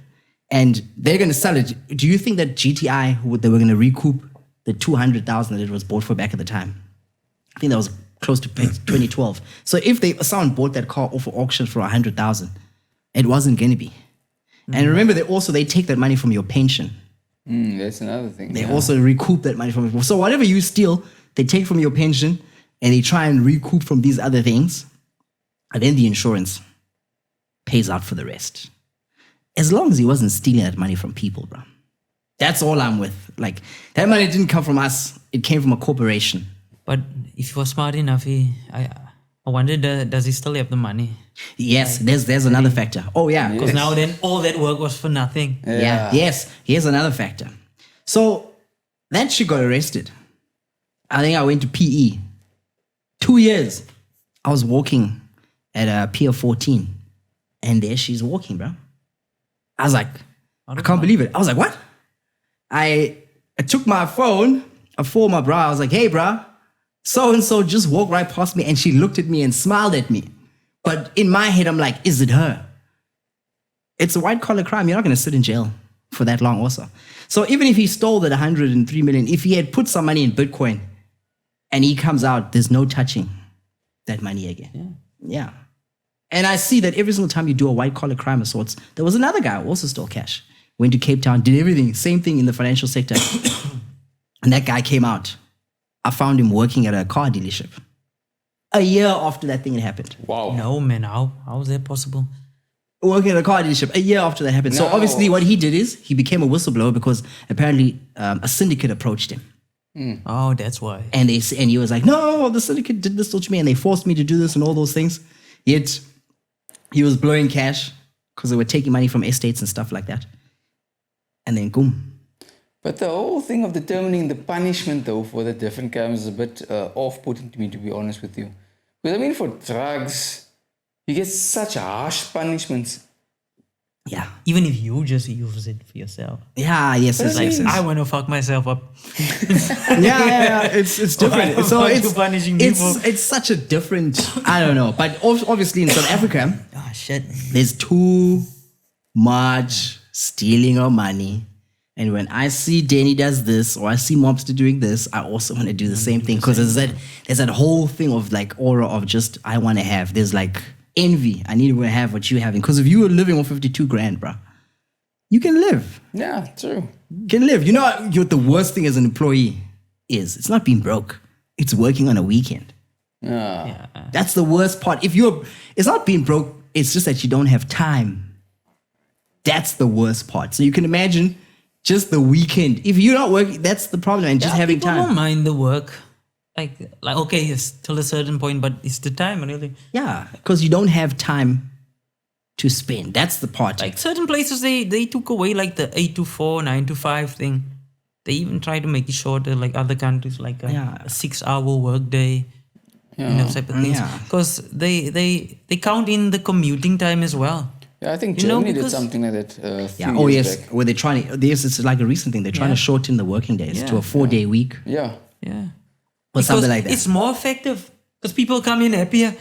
And they're going to sell it. Do you think that GTI, they were going to recoup the 200,000 that it was bought for back at the time? I think that was close to 2012. So if someone bought that car off of auction for 100,000, it wasn't going to be. And remember, they take that money from your pension. That's another thing. They also recoup that money from it. So whatever you steal, they take from your pension and they try and recoup from these other things. And then the insurance pays out for the rest. As long as he wasn't stealing that money from people, bro. That's all I'm with. Like, that money didn't come from us. It came from a corporation. But if he was smart enough, I wonder, does he still have the money? Yes, there's another factor. Oh, yeah. Because now then all that work was for nothing. Yeah. Yes, here's another factor. So that chick got arrested. I think I went to PE. 2 years. I was walking at Pier 14. And there she's walking, bro. I was like, I can't believe it. I was like, what? I took my phone, I phoned my bro. I was like, hey, bro, so-and-so just walked right past me. And she looked at me and smiled at me. But in my head, I'm like, is it her? It's a white-collar crime. You're not going to sit in jail for that long also. So even if he stole that 103 million, if he had put some money in Bitcoin and he comes out, there's no touching that money again. Yeah. And I see that every single time you do a white-collar crime of sorts, there was another guy who also stole cash. Went to Cape Town, did everything. Same thing in the financial sector. And that guy came out. I found him working at a car dealership. A year after that thing had happened. Wow. No, man. How is that possible? working at a car dealership a year after that happened. So No. obviously what he did is he became a whistleblower because apparently a syndicate approached him. Oh, that's why. And he was like, no, the syndicate did this to me and they forced me to do this and all those things. Yet he was blowing cash because they were taking money from estates and stuff like that. And then boom. But the whole thing of determining the punishment, though, for the different crimes is a bit off-putting to me, to be honest with you. Because I mean, for drugs, you get such harsh punishments. Yeah. Even if you just use it for yourself. Yeah, yes, But it's I like mean, I want to fuck myself up. yeah. It's different. Why So are you it's punishing me for- it's such a different. I don't know, but obviously in South Africa, Ah, shit. there's too much stealing of money. And when I see Danny does this, or I see Mobster doing this, I also want to do the same thing because there's that whole thing of like aura of just I want to have. There's like envy. I need to have what you're having. Because if you were living on 52 grand, bro, you can live. Yeah, true. You can live. You know what the worst thing as an employee is? It's not being broke. It's working on a weekend. Yeah. That's the worst part. It's not being broke. It's just that you don't have time. That's the worst part. So you can imagine just the weekend. If you're not working, that's the problem. And just having people time. don't mind the work. Like okay, it's till a certain point, but it's the time, really. Yeah, because you don't have time to spend. That's the part. Like certain places, they took away like the 8 to 4, 9 to 5 thing. They even try to make it shorter, like other countries, like a 6-hour work day. You know, type of things. Yeah. Because they count in the commuting time as well. Yeah, I think You know, Germany did because- something like that a few yeah. Oh years yes. back. Where they're trying to. Yes, it's like a recent thing. They're trying to shorten the working days to a 4-day week Yeah. Yeah. or something like that. It's more effective because people come in happier.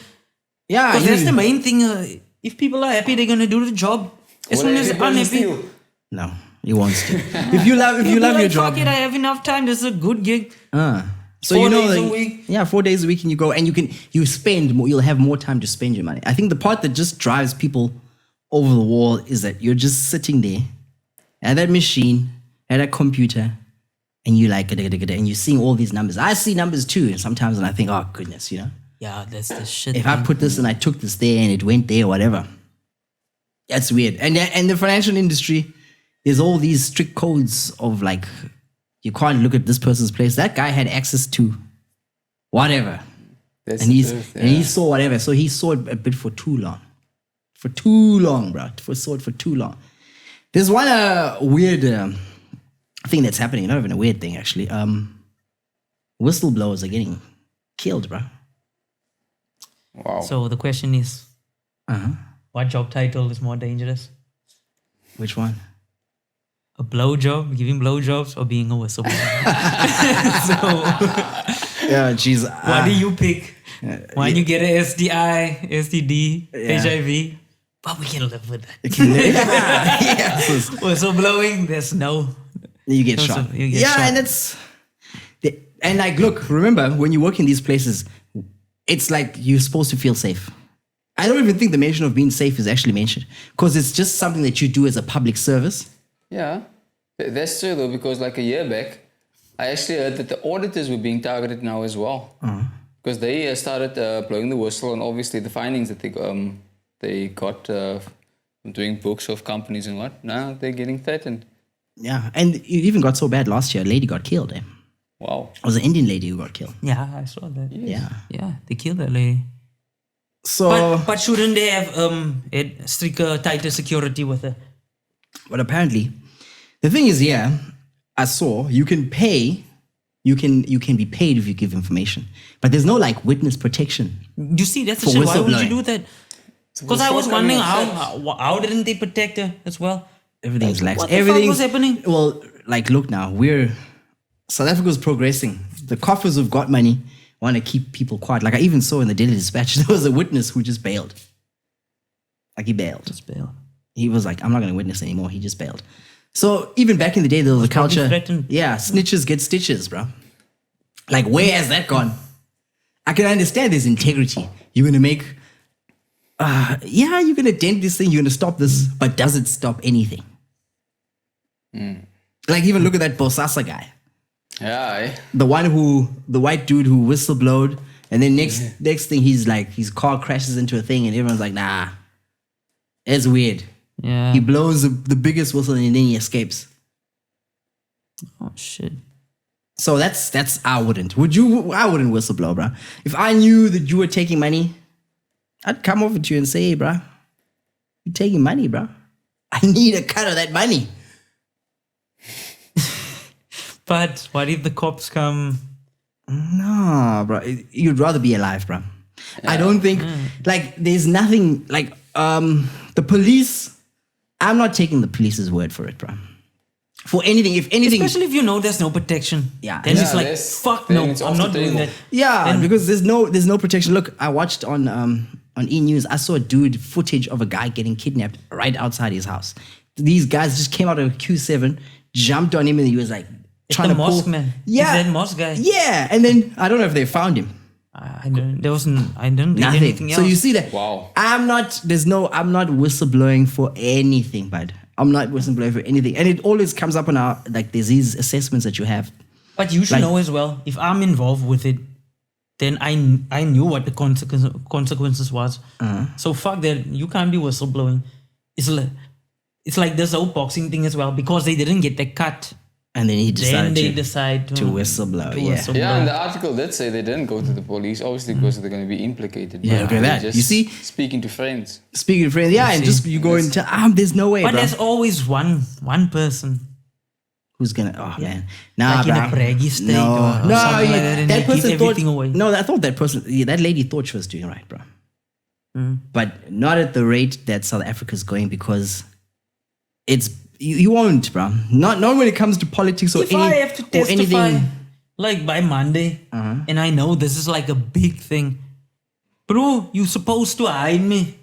Yeah, Because that's the main thing. If people are happy, they're gonna do the job. As soon as they're unhappy, No, you won't steal. if you love you'll be your like, job. fuck it, I have enough time. This is a good gig. So 4 you know, days a like, week. yeah, 4 days a week, and you go and you spend more. You'll have more time to spend your money. I think the part that just drives people over the wall is that you're just sitting there at that machine, at a computer, and you like and you're seeing all these numbers. I see numbers too, and sometimes and I think, oh goodness, you know, Yeah, that's the shit. if I put this and I took this there and it went there, whatever. That's weird. And the financial industry, there's all these strict codes of like, you can't look at this person's place. That guy had access to whatever. That's And the he's truth, and he saw whatever. So he saw it a bit for too long. For too long, bro. Saw it for too long. There's one weird thing that's happening. Not even a weird thing, actually. Whistleblowers are getting killed, bro. Wow. So the question is, what job title is more dangerous? Which one? A blowjob, giving blowjobs, or being a whistleblower? So Yeah, jeez. what do you pick? When you get a STI, STD, Yeah. HIV, but we can live with that. yeah, so Whistleblowing, there's no. you get So shot. you get yeah, shot. and it's and like, look, remember when you work in these places, it's like you're supposed to feel safe. I don't even think the mention of being safe is actually mentioned because it's just something that you do as a public service. Yeah, that's true though, because like a year back, I actually heard that the auditors were being targeted now as well. Because they started blowing the whistle on obviously the findings that they got from doing books of companies and what. Now they're getting threatened. Yeah, and it even got so bad last year. A lady got killed. Wow. It was an Indian lady who got killed. Yeah, I saw that. Yeah. Yeah, they killed that lady. So, But shouldn't they have a stricter, tighter security with her? but apparently, the thing is, yeah, I saw you can pay. You can be paid if you give information, but there's no like witness protection. You see, that's the For shit. Why would you whistleblowing. do that? Because I was shortcoming wondering of how didn't they protect her as well? Everything's lax. What the fuck was happening? Well, like, look now, South Africa's progressing. The coffers who've got money want to keep people quiet. Like I even saw in the Daily Dispatch, there was a witness who just bailed. Like he bailed. Just bail. He was like, I'm not going to witness anymore. He just bailed. So even back in the day, there was a probably culture. threatened. Yeah, snitches get stitches, bro. Like, where has that gone? I can understand there's integrity. You're going to make, you're going to dent this thing, you're going to stop this, but does it stop anything? Like, even look at that Bosasa guy. Yeah. The white dude who whistleblowed, and then next thing he's like, his car crashes into a thing, and everyone's like, nah. It's weird. Yeah. He blows the biggest whistle and then he escapes. Oh shit. So that's I wouldn't. Would you? I wouldn't whistleblow, bro. If I knew that you were taking money, I'd come over to you and say, hey, bro, you're taking money, bro. I need a cut of that money. But what if the cops come? No, bro. You'd rather be alive, bro. I don't think like there's nothing like the police. I'm not taking the police's word for it, bro. For anything, if anything, Especially if you know there's no protection. Yeah. Then it's Yeah, like, there's- fuck then no, it's I'm off not the doing table. that. yeah, because there's no protection. Look, I watched on E News. I saw a dude footage of a guy getting kidnapped right outside his house. These guys just came out of a Q7, jumped on him, and he was like trying the to pull. mosque man. Yeah, He's that mosque guy. Yeah, and then I don't know if they found him. I don't. There wasn't. I didn't read Nothing. anything else. So you see that? Wow. I'm not whistleblowing for anything, bud. I'm not whistleblowing for anything. And it always comes up on our like disease assessments that you have. But you should Like- know as well. If I'm involved with it, then I knew what the consequences was. So fuck that. You can't be whistleblowing. It's like this whole boxing thing as well, because they didn't get the cut. And then he Then decided they to decide to whistleblow. to Yeah. whistleblow. Yeah, and the article did say they didn't go to the police, obviously because they're going to be implicated. Yeah, but look at they're that. just You see? Speaking to friends. Speaking of friends, yeah, and see. just you go into there's no way, But bro. there's always one person. Who's gonna? Oh man, nah, Like in bro. a braggy state No, or no, something like that, and they give person thought. everything away. No, I thought that lady thought she was doing right, bro. But not at the rate that South Africa's going, because it's you won't, bro. Not when it comes to politics or If I have to or testify, anything. like by Monday, and I know this is like a big thing, bro, you supposed to hide me.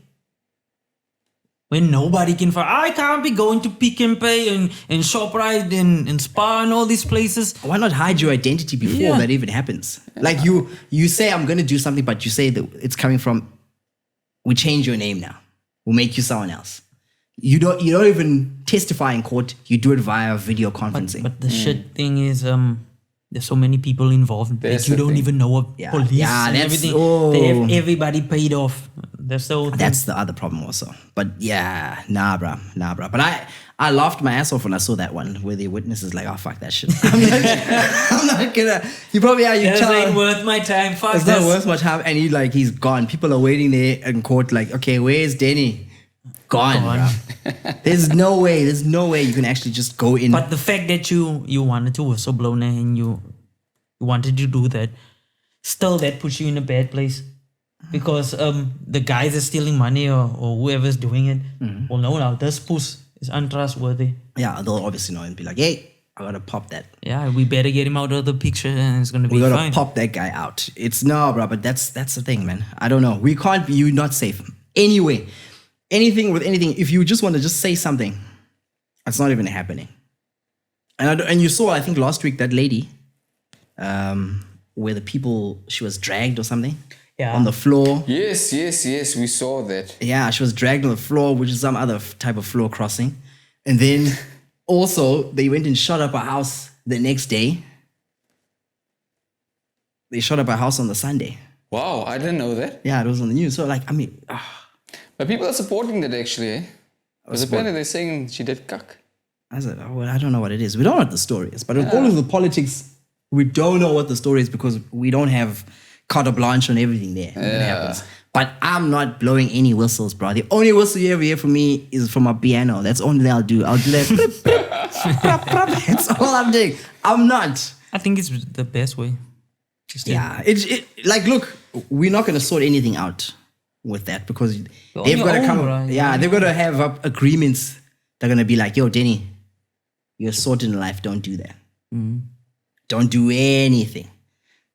When nobody can find, I can't be going to Pick and Pay and ShopRite and Spar and all these places. Why not hide your identity before Yeah. that even happens? Like you say I'm gonna do something, but you say that it's coming from. We change your name now. We'll make you someone else. You don't even testify in court. You do it via video conferencing. But the shit thing is, there's so many people involved That's that you the don't thing. even know what Yeah. police Yeah, and that's- everything. oh. They have everybody paid off. That's the whole thing. That's the other problem also. But yeah, nah, bro. But I laughed my ass off when I saw that one where the witness is like, oh, fuck that shit. I'm not gonna. You probably are. You This tell. ain't worth my time. Fuck It's this. not worth much time. And he's gone. People are waiting there in court like, okay, where's Denny? Gone, bro. There's no way you can actually just go in. But the fact that you wanted to whistleblow and you wanted to do that, still that puts you in a bad place. Because the guys are stealing money or whoever's doing it, well, no, now this puss is untrustworthy. Yeah, they'll obviously know and be like, hey, I gotta pop that. Yeah, we better get him out of the picture and it's gonna be We gotta fine. pop that guy out. It's no, bro, but that's the thing, man. I don't know. We can't be you not safe. Anyway, anything with anything, if you just want to just say something, it's not even happening. And you saw, I think last week, that lady, where she was dragged or something Yeah. on the floor. Yes, we saw that. Yeah, she was dragged on the floor, which is some other type of floor crossing. And then also they went and shot up a house the next day. They shot up a house on the Sunday. Wow, I didn't know that. Yeah, it was on the news. So like, I mean, But people are supporting that actually, eh? Because apparently they're saying she did cuck. I said, oh, well, I don't know what it is. We don't know what the story is. But with all of the politics, we don't know what the story is because we don't have carte blanche on everything there when it happens. But I'm not blowing any whistles, bro. The only whistle you ever hear from me is from a piano. That's the only thing I'll do. I'll do that. That's all I'm doing. I'm not. I think it's the best way. Just Yeah. Like, look, we're not going to sort anything out with that because on they've your got to own, come. bro. Yeah, they've got to have up agreements. They're going to be like, yo, Denny, you're sorted in life. Don't do that. Don't do anything.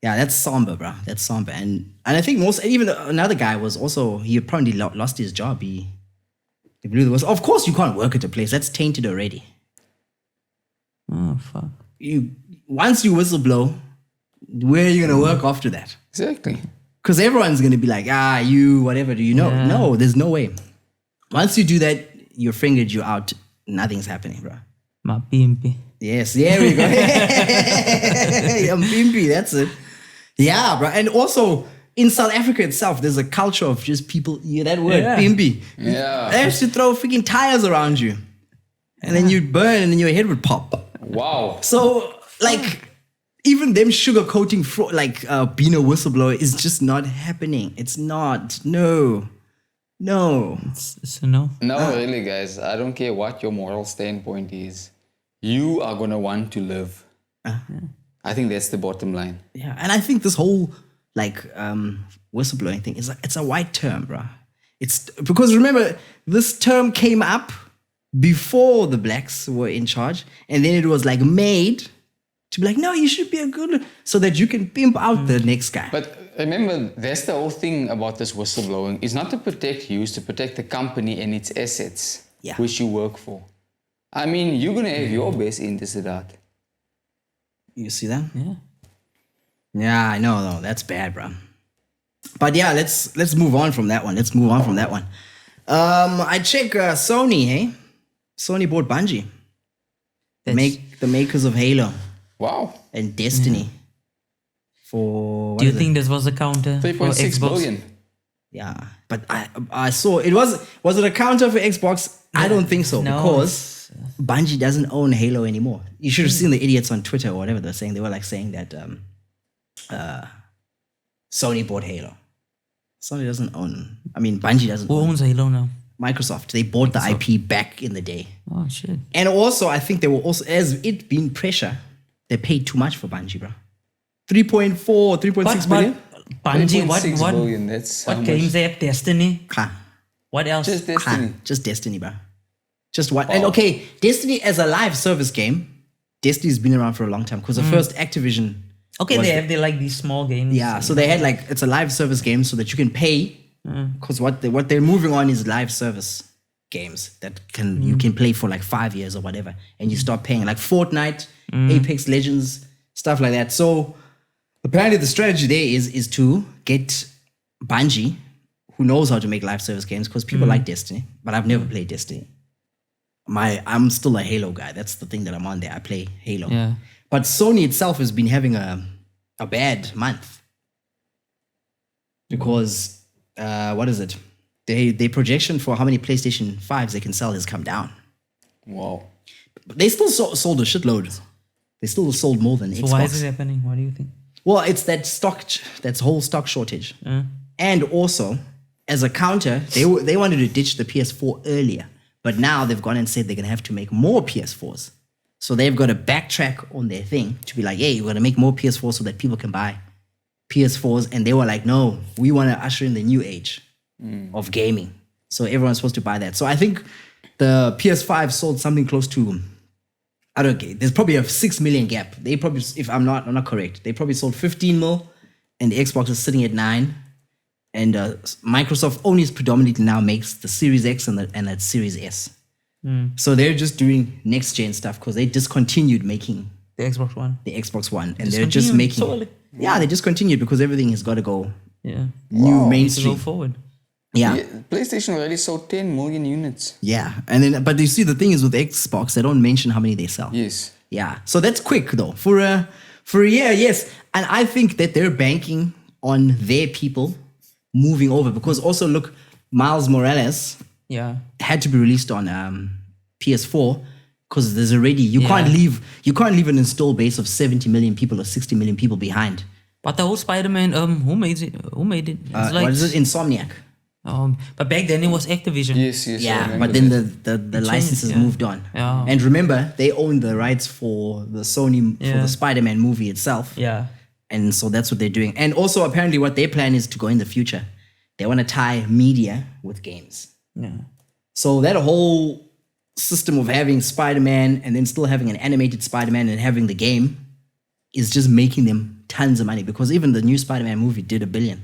Yeah, that's somber, bro. That's somber. And I think even another guy was also, he probably lost his job. He blew the whistle. Of course, you can't work at a place. That's tainted already. Oh, fuck. Once you whistleblow, where are you going to work after that? Exactly. Because everyone's going to be like, you, whatever, do you know? Yeah. No, there's no way. Once you do that, you're fingered, you're out. Nothing's happening, bro. My pimpi. Yes, there we go. I'm pimpy, that's it. Yeah, bro. And also, in South Africa itself, there's a culture of just people, that word, pimpy. Yeah. They used to throw freaking tires around you. And then you'd burn and then your head would pop. Wow. So, like, even them sugarcoating being a whistleblower is just not happening. It's not. No. It's a no. No, really, guys. I don't care what your moral standpoint is. You are going to want to live. I think that's the bottom line. Yeah, and I think this whole whistleblowing thing it's a white term, bro. It's because remember this term came up before the blacks were in charge, and then it was like made to be like, no, you should be a good, so that you can pimp out the next guy. But remember, that's the whole thing about this whistleblowing. It's not to protect you, it's to protect the company and its assets, which you work for. I mean, you're gonna have your best interest out. You see that? Yeah. Yeah, I know. No, that's bad, bro. But yeah, let's move on from that one. I check Sony, hey? Sony bought Bungie. The makers of Halo Wow. and Destiny. For Do you think this was a counter for 3.6 Xbox? billion. Yeah, but I saw it was it a counter for Xbox? I don't think so, No, because Bungie doesn't own Halo anymore. You should have seen the idiots on Twitter or whatever they're saying. They were like saying that Sony bought Halo. Sony doesn't own. I mean, Bungie doesn't. Who own owns Halo now? Microsoft. They bought the IP back in the day, Oh shit. and also I think they were also, as it being pressure, they paid too much for Bungie, bro. 3.6 billion. Bungie, 3.6 what billion, that's how what much? games they have? Destiny. Ha. What else? Just Destiny. Just Destiny, bro. Just what? And okay, Destiny as a live service game, Destiny's been around for a long time because the first Activision. Okay, was they like these small games. Yeah, so they had it's a live service game so that you can pay, because what they're moving on is live service games that you can play for like 5 years or whatever, and you start paying like Fortnite, Apex Legends, stuff like that. So apparently the strategy there is to get Bungie, who knows how to make live service games, because people like Destiny, but I've never played Destiny. I'm still a Halo guy. That's the thing that I'm on there. I play Halo. Yeah. But Sony itself has been having a bad month because what is it? Their projection for how many PlayStation 5s they can sell has come down. Wow. But they still sold a shitload. They still sold more than So Xbox. why is it happening? What do you think? Well, it's that whole stock shortage. And also, as a counter, they wanted to ditch the PS4 earlier. But now they've gone and said they're going to have to make more PS4s. So they've got to backtrack on their thing to be like, hey, we're going to make more PS4s so that people can buy PS4s. And they were like, no, we want to usher in the new age of gaming. So everyone's supposed to buy that. So I think the PS5 sold something close to, I don't know, there's probably a 6 million gap. They probably, if I'm not correct, they probably sold 15 mil and the Xbox is sitting at 9. And Microsoft only predominantly now makes the Series X and the Series S. So they're just doing next gen stuff because they discontinued making The Xbox One. the Xbox One, and they're just making. Totally. Yeah, they discontinued because everything has got to go Yeah. new To mainstream. go forward. Yeah. PlayStation already sold 10 million units. Yeah, and then but you see the thing is with Xbox, they don't mention how many they sell. Yes. Yeah, so that's quick though for a year, yes, and I think that they're banking on their people moving over because also look, Miles Morales Yeah. had to be released on PS4 because there's already you can't leave an install base of 70 million people or 60 million people behind. But the whole Spider-Man, who made it? It's What is it? Insomniac. But back then it was Activision. Yes, yes. I Yeah, remember but then that. the licenses moved on. Yeah. And remember, they own the rights for the Sony for Yeah. the Spider-Man movie itself. Yeah. And so that's what they're doing. And also apparently what their plan is to go in the future. They want to tie media with games. Yeah. So that whole system of having Spider-Man and then still having an animated Spider-Man and having the game is just making them tons of money because even the new Spider-Man movie did $1 billion.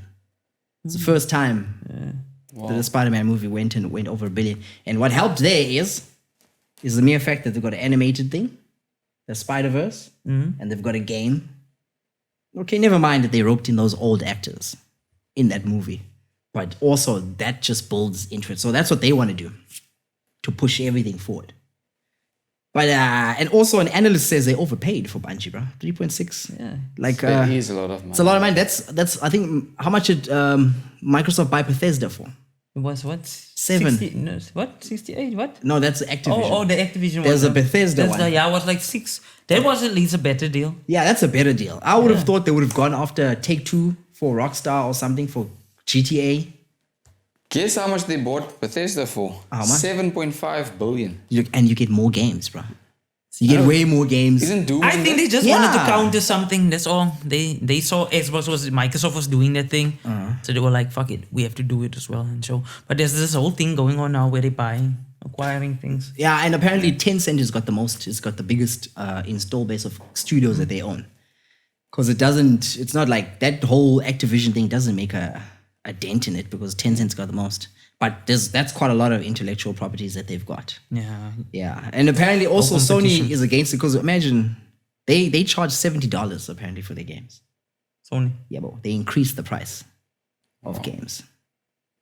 It's the first time that the Spider-Man movie went over $1 billion. And what helped there is the mere fact that they've got an animated thing, the Spider-Verse, and they've got a game. Okay, never mind that they roped in those old actors in that movie. But also that just builds interest. So that's what they want to do, to push everything forward. But and also an analyst says they overpaid for Bungie, bro. 3.6. Yeah. Like That is a lot of money. it's a lot of money. That's I think how much did Microsoft buy Bethesda for? It was what? 7. 60, no, what? 68? What? No, that's Activision. Oh, the Activision There's one. a Bethesda one. Yeah, it was like 6. That was at least a better deal. Yeah, that's a better deal. I would have thought they would have gone after Take-Two for Rockstar or something for GTA. Guess how much they bought Bethesda for? How much? 7.5 billion. And you get more games, bro. So you get way more games. Isn't Doom? I in think that? they just Yeah. wanted to counter something. That's all. They saw Microsoft was doing that thing, so they were like, "Fuck it, we have to do it as well." And so, but there's this whole thing going on now where they're acquiring things. Yeah, and apparently Tencent has got the most. It's got the biggest install base of studios that they own. Because it's not like that whole Activision thing doesn't make a dent in it because Tencent's got the most. But that's quite a lot of intellectual properties that they've got. Yeah, Yeah, and apparently also Sony competition. is against it because imagine they charge $70 apparently for their games. Sony. Yeah, but they increased the price of games.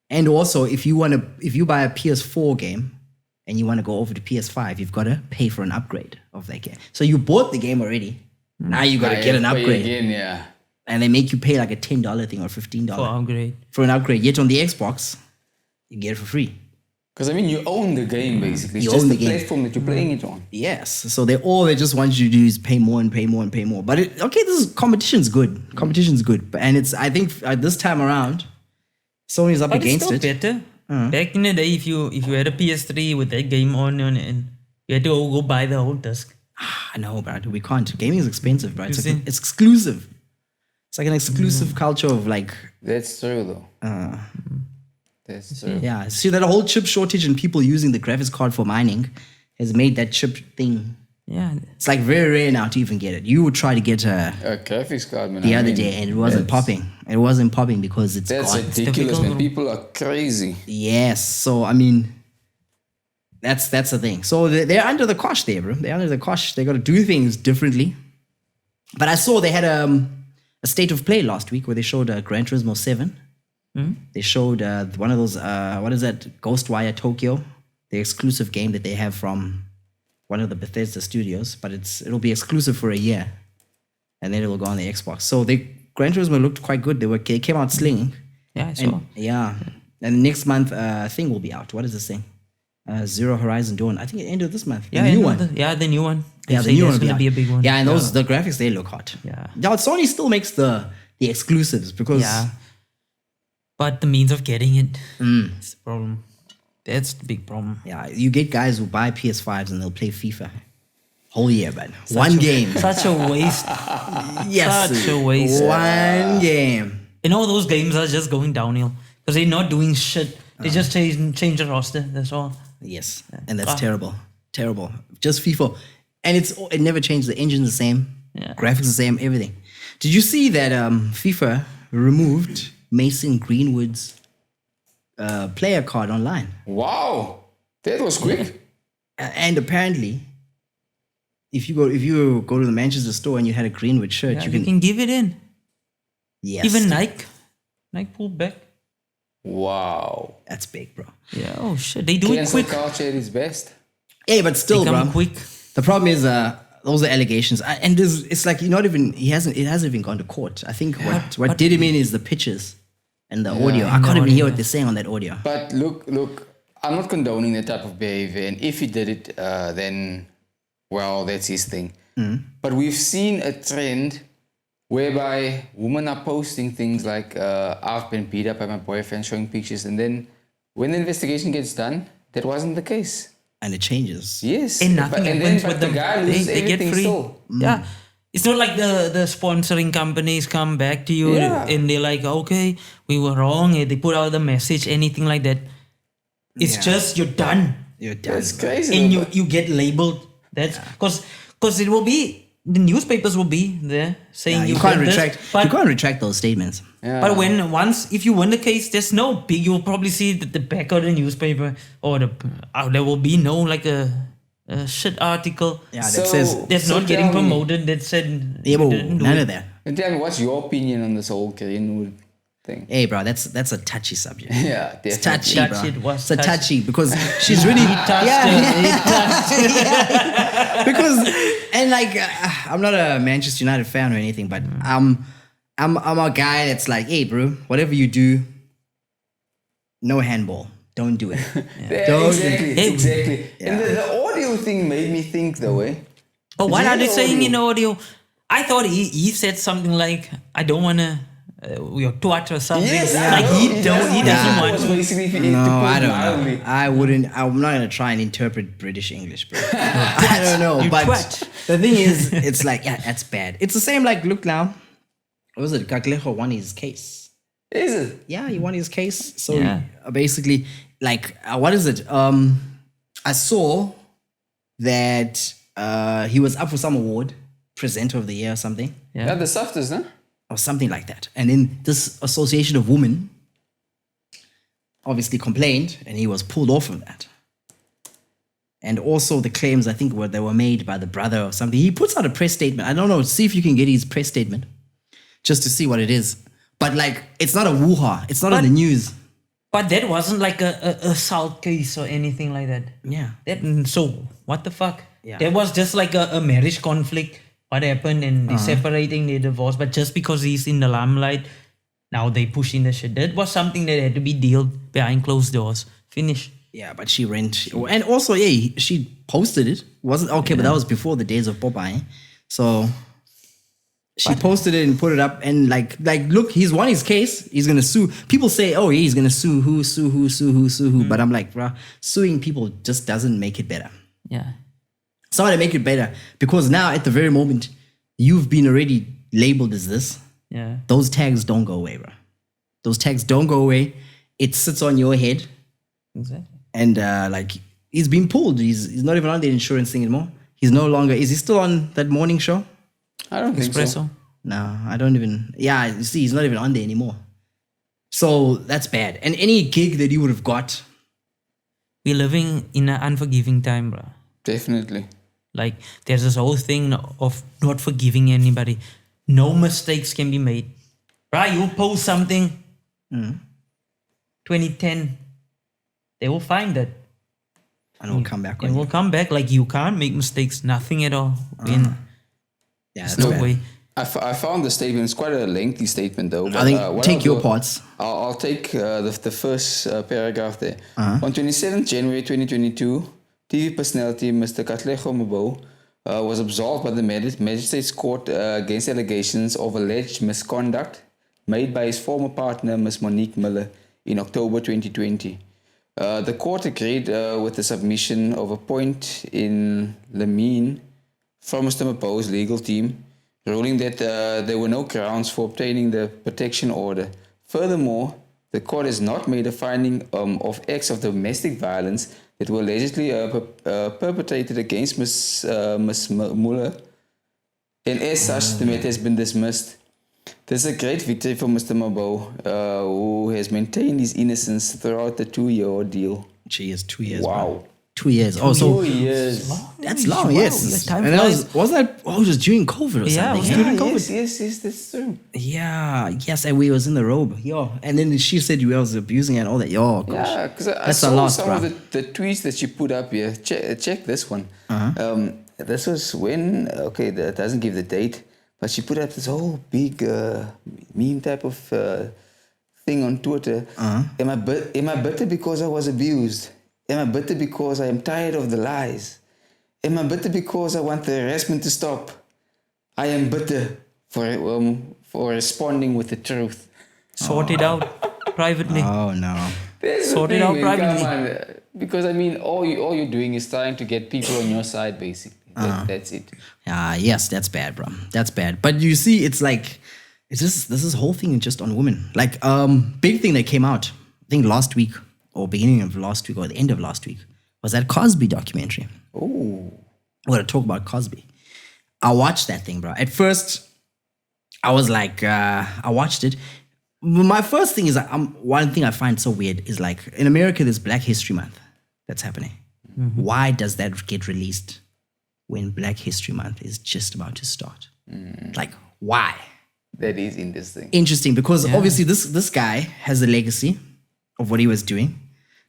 And also, if you buy a PS4 game and you want to go over to PS5, you've got to pay for an upgrade of that game. So you bought the game already. Now you got to get an Pay upgrade, again, yeah. and they make you pay like a $10 thing or $15 For upgrade. for an upgrade. Yet on the Xbox, you get it for free. Because I mean, you own the game basically. It's You just own the the game. platform that you're playing it on. Yes. So all they just want you to do is pay more and pay more and pay more. But competition's good. Competition's good. And I think this time around, Sony's up But against it's still it. better. Back in the day, if you had a PS3 with that game on and you had to go buy the whole disc. I know, bro. We can't. Gaming is expensive, bro. It's see? exclusive. It's like an exclusive culture of like, That's true though. That's true. yeah. See, that whole chip shortage and people using the graphics card for mining has made that chip thing. Yeah. It's like very rare now to even get it. You would try to get A graphics card, man. the I other mean, day and it wasn't that's- popping. It wasn't popping because it's That's gone. ridiculous, difficult. man. People are crazy. Yes. So I mean, that's the thing. So they're under the cosh there, bro. They're under the cosh. They got to do things differently. But I saw they had a state of play last week where they showed Gran Turismo 7. They showed one of those what is that, Ghostwire Tokyo, the exclusive game that they have from one of the Bethesda studios. But it'll be exclusive for a year, and then it'll go on the Xbox. So Gran Turismo looked quite good. They came out slinging. Yeah, I saw. And, yeah. And next month, thing will be out. What is this thing? Zero Horizon Dawn. I think at the end of this month. Yeah, the new I know one. the new one. They Yeah, the say new one that's will gonna be a big one. Yeah, and the graphics, they look hot. Yeah. Now, Sony still makes the exclusives because Yeah. But the means of getting it is the problem. That's the big problem. yeah, you get guys who buy PS5s and they'll play FIFA whole year, man. One game. Such a waste. Yes. Such a waste. One game. And all those games are just going downhill because they're not doing shit. They just change the roster. That's all. Yes. And that's terrible. Terrible. Just FIFA. And it never changed. The engine's the same. Yeah. Graphics the same, everything. Did you see that FIFA removed Mason Greenwood's player card online? Wow, that was quick. And apparently, if you go to the Manchester store and you had a Greenwood shirt, Yeah, you can give it in. yes, Even Nike pulled back. Wow. that's big, bro. Yeah. Oh shit. They do it Cancel quick. culture at its best. Hey, but still, They bro. come quick. The problem is, those are allegations, and it's like it hasn't even gone to court. I think what did him in is the pictures and the audio. I and the can't even hear audio, what they're saying on that audio. But look, I'm not condoning that type of behavior. And if he did it, then, well, that's his thing. But we've seen a trend whereby women are posting things like, I've been beat up by my boyfriend, showing pictures. And then when the investigation gets done, that wasn't the case. And it changes. Yes. And nothing happens but with the them. guy loses They get everything free. still. Yeah. It's not like the sponsoring companies come back to you Yeah. and they're like, okay, we were wrong. And they put out the message, anything like that. It's Yeah. just you're done. You're done. That's crazy. And though, you get labeled. That's because it will be, the newspapers will be there saying You you can't did this, retract. but You can't retract those statements. Yeah. But if you win the case, there's no big. You'll probably see the back of the newspaper or there will be no like a shit article Yeah, that So- says that's So not getting tell me- promoted. That said, yeah, we but didn't do none it. of that. And tell me, what's your opinion on this whole Greenwood thing. Hey, bro, that's a touchy subject. Yeah, definitely. It's touchy, Touch bro. it was It's a touch- touchy because she's really because and like I'm not a Manchester United fan or anything, but I'm a guy that's like, hey, bro, whatever you do, no handball. Don't do it. Yeah, Don't- exactly, Hey. exactly. Yeah. And the audio thing made me think though, eh? But what Did you are they hear the saying in audio? audio? I thought he said something like, I don't want to, you're twat or something. Yes, like he doesn't Yeah. want Was to. basically if No, to put I don't mildly. know. I wouldn't. I'm not gonna try and interpret British English, bro. I don't know. You But twat. the thing is, it's like, yeah, that's bad. It's the same. Like, look now. What was it? Katlego won his case. Is it? Yeah, he won his case. So Yeah. basically, like, what is it? I saw that he was up for some award, presenter of the year or something, Yeah, the softest, huh? or something like that. And then this association of women obviously complained, and he was pulled off of that. And also the claims, I think, they were made by the brother or something. He puts out a press statement. I don't know. See if you can get his press statement, just to see what it is. But like, it's not a woo-ha. It's not in the news. But that wasn't like a assault case or anything like that. Yeah. So what the fuck? Yeah. There was just like a marriage conflict. What happened and they're separating, they divorced. But just because he's in the limelight, now they pushing the shit. That was something that had to be dealt behind closed doors. Finish. Yeah, but she went, and also, yeah, she posted it. Wasn't okay, but that was before the days of Popeye. So she posted it and put it up, and like, look, he's won his case. He's gonna sue. People say, oh, yeah, he's gonna sue who. But I'm like, bruh, suing people just doesn't make it better. Yeah. It's not gonna make it better because now, at the very moment, you've been already labeled as this. Yeah. Those tags don't go away, bruh. Those tags don't go away. It sits on your head. Exactly. And like, he's been pulled. He's not even on the insurance thing anymore. He's no longer. Is he still on that morning show? I don't think so. Espresso. No, I don't even. Yeah, you see, he's not even on there anymore. So that's bad. And any gig that you would have got, We're living in an unforgiving time, bro. Definitely. Like, there's this whole thing of not forgiving anybody. No mistakes can be made. Right? You'll post something, 2010, they will find that. and we'll come back And on. we'll come back like you can't make mistakes, nothing at all. Yeah, that's No bad. way. I found the statement. It's quite a lengthy statement, though. I think what take I'll your do- parts. I'll take the first paragraph there. On 27th January 2022, TV personality Mr. Katlego was absolved by the Magistrates Court against allegations of alleged misconduct made by his former partner, Ms. Monique Miller, in October 2020. The court agreed with the submission of a point in Lemeen from Mr. Mabo's legal team, ruling that there were no grounds for obtaining the protection order. Furthermore, the court has not made a finding of acts of domestic violence that were allegedly perpetrated against Ms. Muller, and as such, the matter has been dismissed. This is a great victory for Mr. Mabo, who has maintained his innocence throughout the 2-year ordeal. Jeez, 2 years. Wow. Bro. 2 years. Oh, so 2 years. that's long. Wow, Yes. yes, time And that flies. was that? Oh, it was during COVID or Yeah, it something. was Yeah. during COVID. Yes, that's true. Yeah, yes, and we was in the robe, yo. And then she said you was abusing her and all that, yo. Gosh. Yeah, because I That's a saw lot, some bruh. of the tweets that you put up here. Check this one. This was when, okay, that doesn't give the date, but she put up this whole big meme type of thing on Twitter. Am I bitter because I was abused? Am I bitter because I am tired of the lies? Am I bitter because I want the harassment to stop? I am bitter for responding with the truth. Sort it out privately. Oh no. That's the Sort it thing, out man, privately. come on. Because I mean, all you're doing is trying to get people on your side, basically. That's it. Yes, that's bad, bro. That's bad. But you see, it's like this whole thing is just on women. Like big thing that came out, I think last week or beginning of last week or the end of last week, was that Cosby documentary. Oh, We're gonna talk about Cosby. I watched that thing, bro. At first, I was like, I watched it. My first thing is, one thing I find so weird is like, in America, there's Black History Month that's happening. Why does that get released when Black History Month is just about to start? Like, why? That is interesting. Interesting, because obviously this guy has a legacy of what he was doing.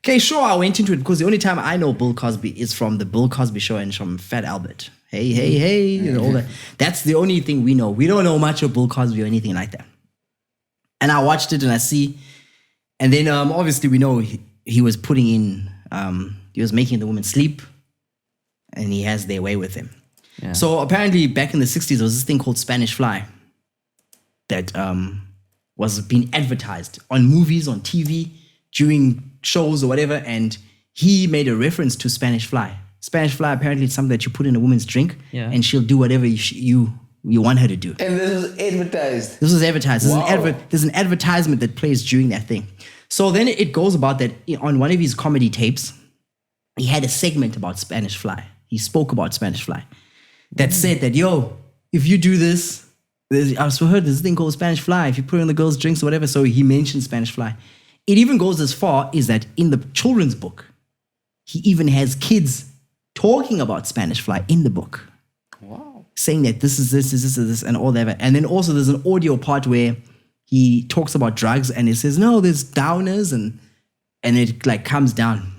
Okay, sure, I went into it because the only time I know Bill Cosby is from the Bill Cosby Show and from Fat Albert. Hey, and all that. That's the only thing we know. We don't know much of Bill Cosby or anything like that. And I watched it and I see, and then obviously we know he was putting in, he was making the woman sleep, and he has their way with him. Yeah. So apparently back in the 60s, there was this thing called Spanish Fly that was being advertised on movies, on TV, during shows or whatever, and he made a reference to Spanish Fly. Spanish Fly apparently is something that you put in a woman's drink, and she'll do whatever you want her to do. And this was advertised. This was advertised. Wow. There's an advertisement that plays during that thing. So then it goes about that on one of his comedy tapes, he had a segment about Spanish Fly. He spoke about Spanish Fly that said that, yo, if you do this, I also heard this thing called Spanish Fly. If you put it in the girls' drinks or whatever, so he mentioned Spanish Fly. It even goes as far as that in the children's book, he even has kids talking about Spanish Fly in the book. Wow. Saying that this is this, and all that. And then also there's an audio part where he talks about drugs and he says, no, there's downers, and it like comes down.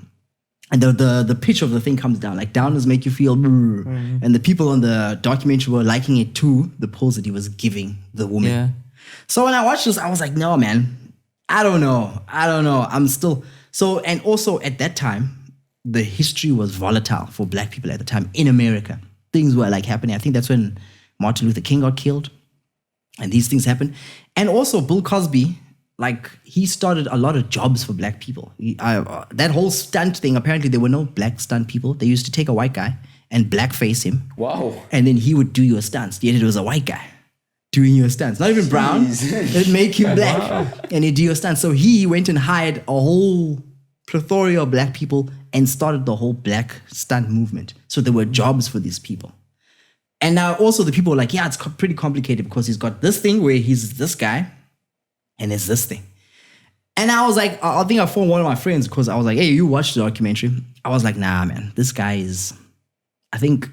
And the pitch of the thing comes down. Like downers make you feel and the people on the documentary were liking it too, the pose that he was giving the woman. Yeah. So when I watched this, I was like, no, man, I don't know. I'm still so, and also at that time, the history was volatile for black people at the time in America. Things were like happening. I think that's when Martin Luther King got killed and these things happened. And also Bill Cosby, like he started a lot of jobs for black people. That whole stunt thing, apparently there were no black stunt people. They used to take a white guy and blackface him. Wow. And then he would do your stunts. Yet it was a white guy doing your stunts. Not even brown. It'd make him black. And he'd do your stunts. So he went and hired a whole plethora of black people and started the whole black stunt movement. So there were jobs for these people. And now also the people were like, yeah, it's pretty complicated because he's got this thing where he's this guy and there's this thing. And I was like, I think I phoned one of my friends because I was like, hey, you watched the documentary? I was like, nah, man, this guy is, I think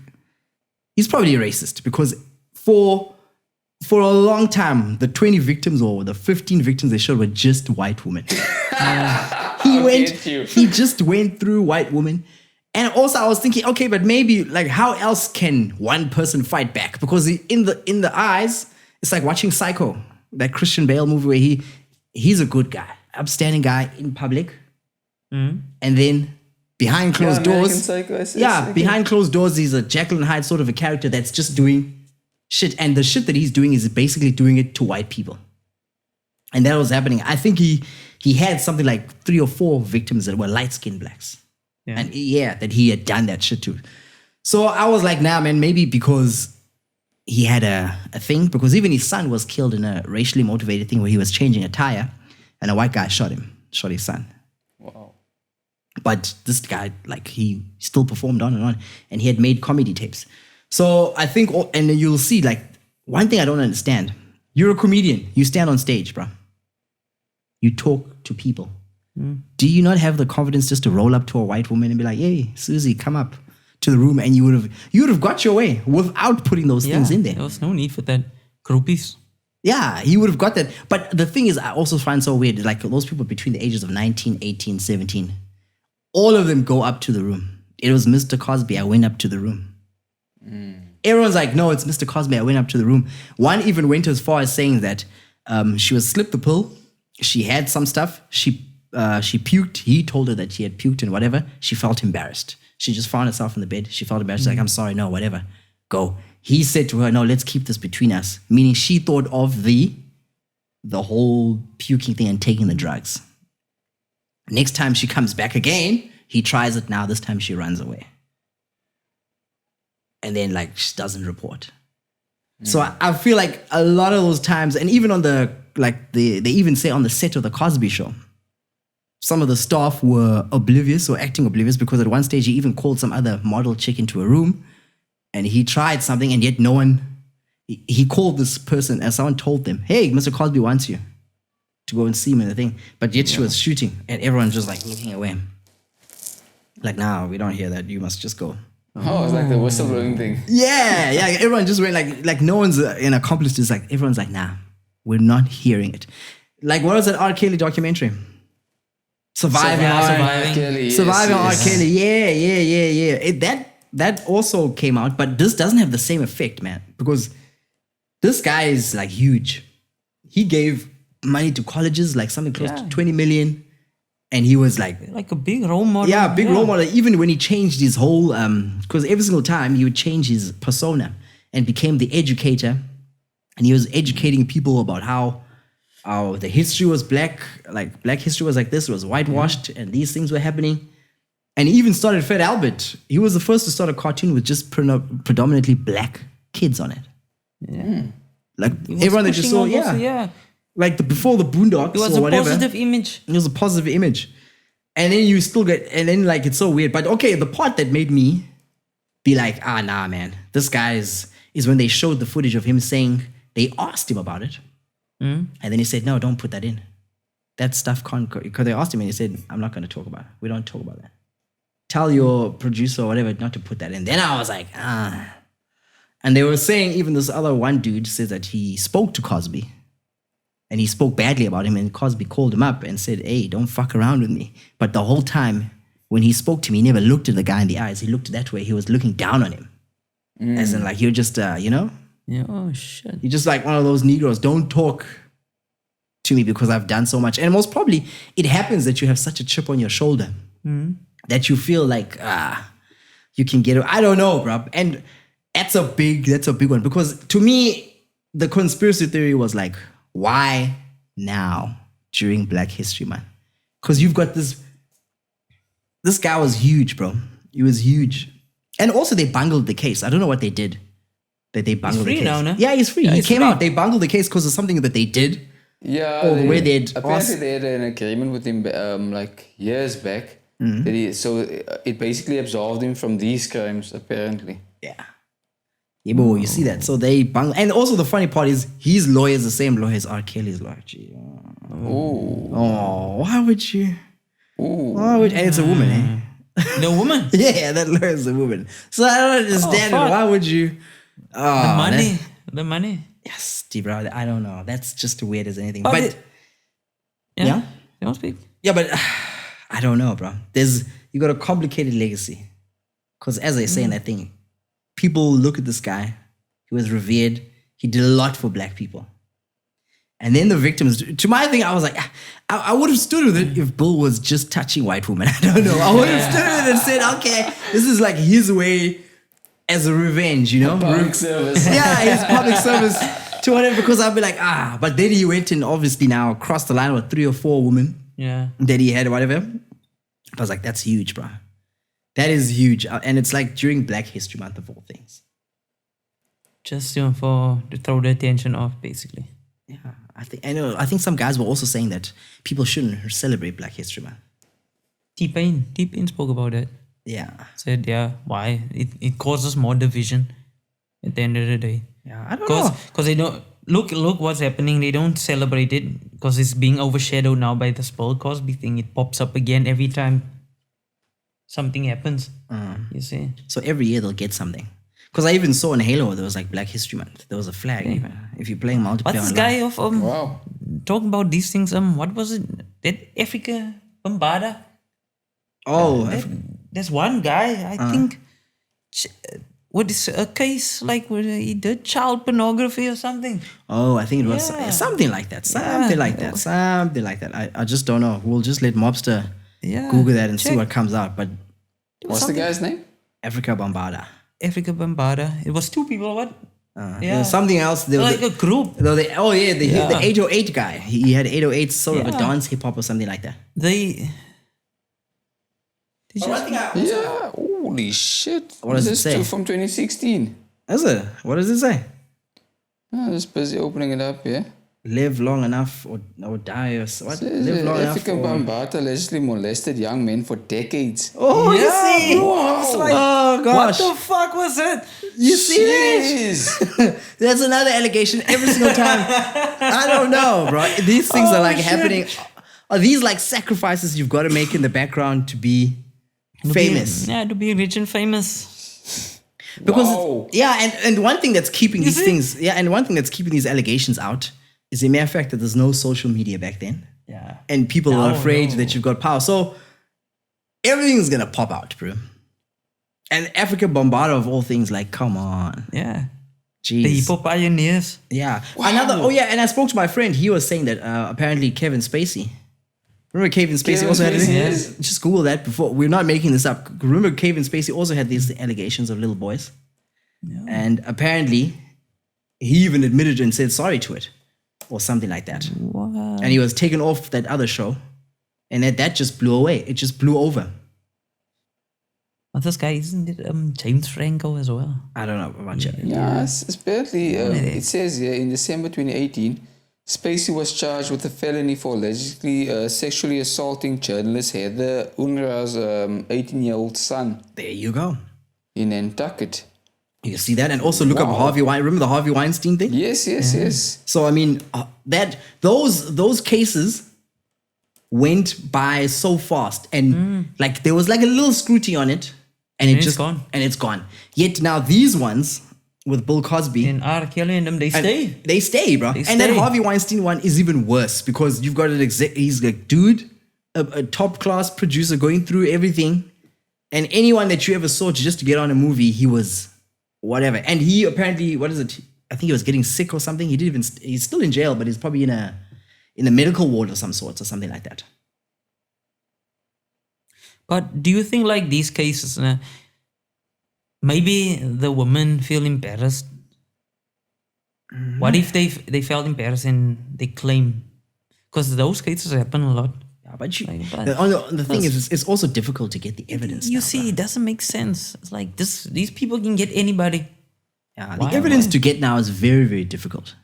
he's probably a racist because for a long time, the 20 victims or the 15 victims they showed were just white women. He just went through white women. And also I was thinking, okay, but maybe like how else can one person fight back? Because in the eyes, it's like watching Psycho, that Christian Bale movie where he's a good guy, upstanding guy in public. And then behind closed doors, behind closed doors, he's a Jekyll and Hyde sort of a character that's just doing shit. And the shit that he's doing is basically doing it to white people. And that was happening. I think he had something like 3 or 4 victims that were light-skinned blacks. Yeah. And that he had done that shit to. So I was like, nah, man, maybe because he had a thing, because even his son was killed in a racially motivated thing where he was changing a tire and a white guy shot his son. Wow. But this guy, like, he still performed on, and he had made comedy tapes. So I think, and you'll see, like, one thing I don't understand, you're a comedian, you stand on stage, bro. You talk to people. Do you not have the confidence just to roll up to a white woman and be like, hey, Susie, come up to the room, and you would have got your way without putting those things in there. There was no need for that. Groupies. Yeah, he would have got that. But the thing is, I also find so weird, like those people between the ages of 19, 18, 17, all of them go up to the room. It was Mr. Cosby, I went up to the room. Everyone's like, no, it's Mr. Cosby, I went up to the room. One even went as far as saying that she was slipped the pill, she had some stuff, she puked. He told her that she had puked and whatever. She felt embarrassed. She just found herself in the bed. She felt embarrassed. She's like, I'm sorry, no, whatever. Go. He said to her, no, let's keep this between us. Meaning she thought of the whole puking thing and taking the drugs. Next time she comes back again, he tries it now. This time she runs away. And then like she doesn't report. So I feel like a lot of those times, and even on they even say on the set of the Cosby Show, some of the staff were oblivious or acting oblivious because at one stage he even called some other model chick into a room and he tried something and yet no one, he called this person and someone told them, hey, Mr. Cosby wants you to go and see him in the thing. But yet she was shooting and everyone's just like looking away. Like, nah, we don't hear that. You must just go. Oh, it's like the whistleblowing thing. Yeah. Everyone just went like no one's an accomplice. It's like everyone's like, nah, we're not hearing it. Like, what was that R. Kelly documentary? Surviving Surviving. Kelly, Surviving R. yes. Kelly. Yeah. That also came out, but this doesn't have the same effect, man. Because this guy is like huge. He gave money to colleges, like something close to 20 million. And he was like a big role model. yeah, big role model. Even when he changed his whole, because every single time he would change his persona and became the educator. And he was educating people about how the history was black, like black history was like this, it was whitewashed, and these things were happening. And he even started Fred Albert. He was the first to start a cartoon with just predominantly black kids on it. Yeah. Like everyone that you saw, like before the Boondocks It was or a whatever. positive image. It was a positive image. And then you still get, and then like it's so weird. But okay, the part that made me be like, nah, man, this guy is when they showed the footage of him saying, they asked him about it. And then he said, no, don't put that in. That stuff can't go. Because they asked him and he said, I'm not going to talk about it. We don't talk about that. Tell your producer or whatever not to put that in. Then I was like, And they were saying, even this other one dude says that he spoke to Cosby. And he spoke badly about him. And Cosby called him up and said, hey, don't fuck around with me. But the whole time, when he spoke to me, he never looked at the guy in the eyes. He looked that way. He was looking down on him. As in like, you're just, Yeah, oh shit. You're just like one of those Negroes. Don't talk to me because I've done so much. And most probably, it happens that you have such a chip on your shoulder that you feel like, you can get it. I don't know, bro. And that's a big one. Because to me, the conspiracy theory was like, why now during Black History Month? Because you've got this guy was huge, bro. He was huge. And also they bungled the case. I don't know what they did. That they bungled the case. He's free now, no? Yeah, he's free. Yeah, he he's came free. out. They bungled the case because of something that they did. Yeah. Or the way they'd apparently asked. they had an agreement with him like years back. That so it basically absolved him from these crimes, apparently. Yeah. Yeah, but you see that. So they bungled. And also the funny part is his lawyer is the same lawyer as R. Kelly's lawyer. Gee. Oh, why would you? Why would, and it's a woman, eh? The woman. Yeah, that lawyer is a woman. So I don't understand it. fuck. Why would you? Oh, The money. Yes, bro. I don't know. That's just weird as anything. But But it- yeah? You don't speak. yeah, but I don't know, bro. You got a complicated legacy. Because as I say in that thing, people look at this guy. He was revered. He did a lot for black people. And then the victims, to my thing, I was like, I would have stood with it if Bill was just touching white women. I don't know. I would have stood with it and said, okay, this is like his way as a revenge, you know? Public service. Yeah, his public service to whatever, because I'd be like, but then he went and obviously now crossed the line with 3 or 4 women Yeah. that he had or whatever. I was like, that's huge, bro. That is huge. And it's like during Black History Month of all things. Just to throw the attention off, basically. Yeah, I think some guys were also saying that people shouldn't celebrate Black History Month. T-Pain spoke about that. Yeah. Said, why? It causes more division at the end of the day. Yeah, I don't know. Because they don't look what's happening. They don't celebrate it because it's being overshadowed now by this Bill Cosby thing. It pops up again every time something happens. You see? So every year they'll get something. Because I even saw in Halo there was like Black History Month. There was a flag even. If you're playing multiplayer What's this online. guy of Wow. talking about these things? What was it? That Africa Bambada? Oh, There's one guy, I think, what is a case like where he did child pornography or something? I think it was Yeah. something like that. Something like that. I just don't know. We'll just let Mobster Yeah. Google that and see check. what comes out. But What's the guy's name? Africa Bambada. Africa Bambada. It was 2 people, what? There was something else. There was Like a group. the 808 guy. He had 808 sort of a Yeah. dance hip hop or something like that. They just, Yeah. Holy shit. What does it This say? is from 2016. Is it? What does it say? I'm just busy opening it up, yeah. Live long enough or die or what? Says, Live long enough. Africa Bambata allegedly molested young men for decades. Oh, Yeah, you see? bro, I was like, oh what gosh, the fuck was it? you see that? Jeez. That's another allegation every single time. I don't know, bro. These things are like happening. Are these like sacrifices you've got to make in the background to be famous? To be rich and famous. Because Wow. and one thing that's keeping these see? things, and one thing that's keeping these allegations out is a mere fact that there's no social media back then. Yeah. And people are No, afraid no. that you've got power. So everything's going to pop out, bro. And Africa Bombada of all things, like, come on. Yeah. Jeez. The hip-hop pioneers. Yeah. And I spoke to my friend. He was saying that apparently Kevin Spacey. Remember Kevin Spacey Kevin also had Spacey, this? yes. Just Google that before. We're not making this up. Remember Kevin Spacey also had these allegations of little boys. Yeah. And apparently he even admitted and said sorry to it. Or something like that. What? And he was taken off that other show. And that just blew away. It just blew over. But this guy, isn't it James Franco as well? I don't know about you. Yeah, apparently it says here in December 2018, Spacey was charged with a felony for allegedly sexually assaulting journalist Heather Unruh's 18-year-old son There you go. in Nantucket. You can see that. And also look up Wow. Harvey Weinstein. Remember the Harvey Weinstein thing? Yes, yes, yes. So I mean, those cases went by so fast, and like there was like a little scrutiny on it, and it's gone. And it's gone. Yet now these ones with Bill Cosby, And R. Kelly and them, they and stay. They stay, bro. They And that stay. Harvey Weinstein one is even worse because you've got he's like, dude, a top class producer going through everything, and anyone that you ever saw just to get on a movie, he was whatever. And he apparently, what is it? I think he was getting sick or something. He didn't even. He's still in jail, but he's probably in a medical ward of some sort or something like that. But do you think like these cases, maybe the women feel embarrassed? What if they felt embarrassed and they claim? Because those cases happen a lot. Yeah, but But the thing is, it's also difficult to get the evidence. You now, see, bro. it doesn't make sense. It's like these people can get anybody. Yeah, Why- the evidence why? to get now is very, very difficult.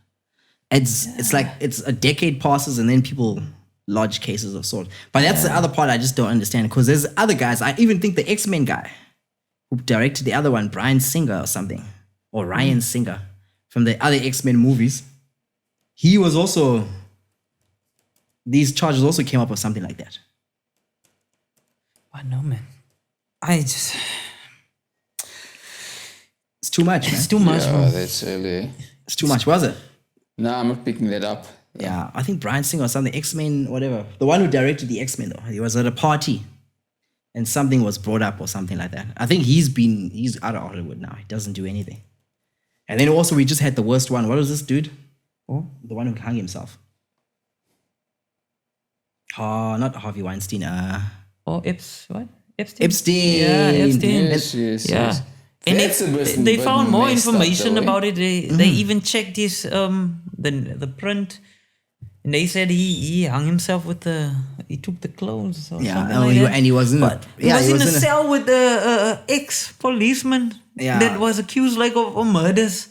It's like it's a decade passes and then people lodge cases of sort. But that's the other part I just don't understand because there's other guys. I even think the X-Men guy who directed the other one, Bryan Singer or something, or Ryan Singer from the other X-Men movies, he was also, these charges also came up with something like that. I know, man. I just It's too much, man. it's too much, Yeah, bro. that's really. It's too much, was it? No, I'm not picking that up. Yeah, I think Bryan Singer or something, X-Men, whatever. The one who directed the X-Men though, he was at a party and something was brought up or something like that. I think he's out of Hollywood now. He doesn't do anything. And then also we just had the worst one. What was this dude? Oh, the one who hung himself. Oh, not Harvey Weinstein. Oh, Epstein. Epstein. Yeah, Epstein. Yes, yes, Yeah. yes. And That's a bit- they bit found more messed up, information though, eh? about it. They even checked his the print, and they said he hung himself with he took the clothes or Yeah, something and like that. he was in a, But yeah, he was in a a- cell with the ex-policeman Yeah. that was accused like of murders.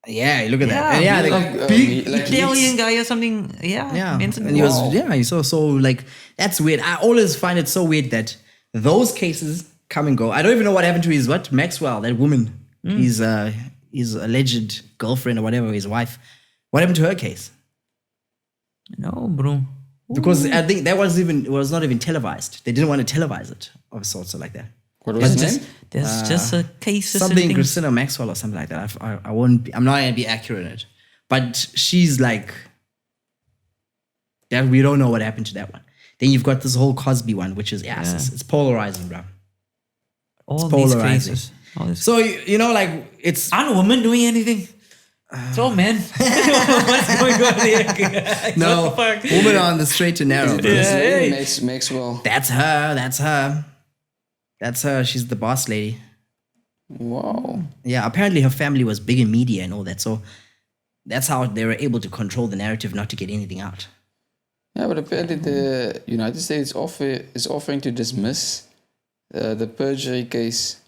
Yeah, look at that. Yeah, And yeah, like, big, like Italian guy or something. Yeah, yeah. Vincent And he was, Wow. yeah, he's so like, that's weird. I always find it so weird that those cases come and go. I don't even know what happened to his Maxwell, that woman, his alleged girlfriend or whatever, his wife. What happened to her case? No, bro. Because I think that it was not even televised. They didn't want to televise it of sorts or like that. What was his Just, name? there's just a cases and Something things. Christina Maxwell or something like that. I'm not gonna be accurate in it. But she's like that. We don't know what happened to that one. Then you've got this whole Cosby one, which is it's polarizing, bro. All these polarizing. cases. All this. So you know, like it's Aren't women doing anything? It's all men. What's going on here? no What the fuck? woman on the straight and narrow. Bro. His name, hey. Maxwell. That's her. That's her. She's the boss lady. Wow. Yeah, apparently her family was big in media and all that. So that's how they were able to control the narrative not to get anything out. Yeah, but apparently the United States is offering to dismiss the perjury case.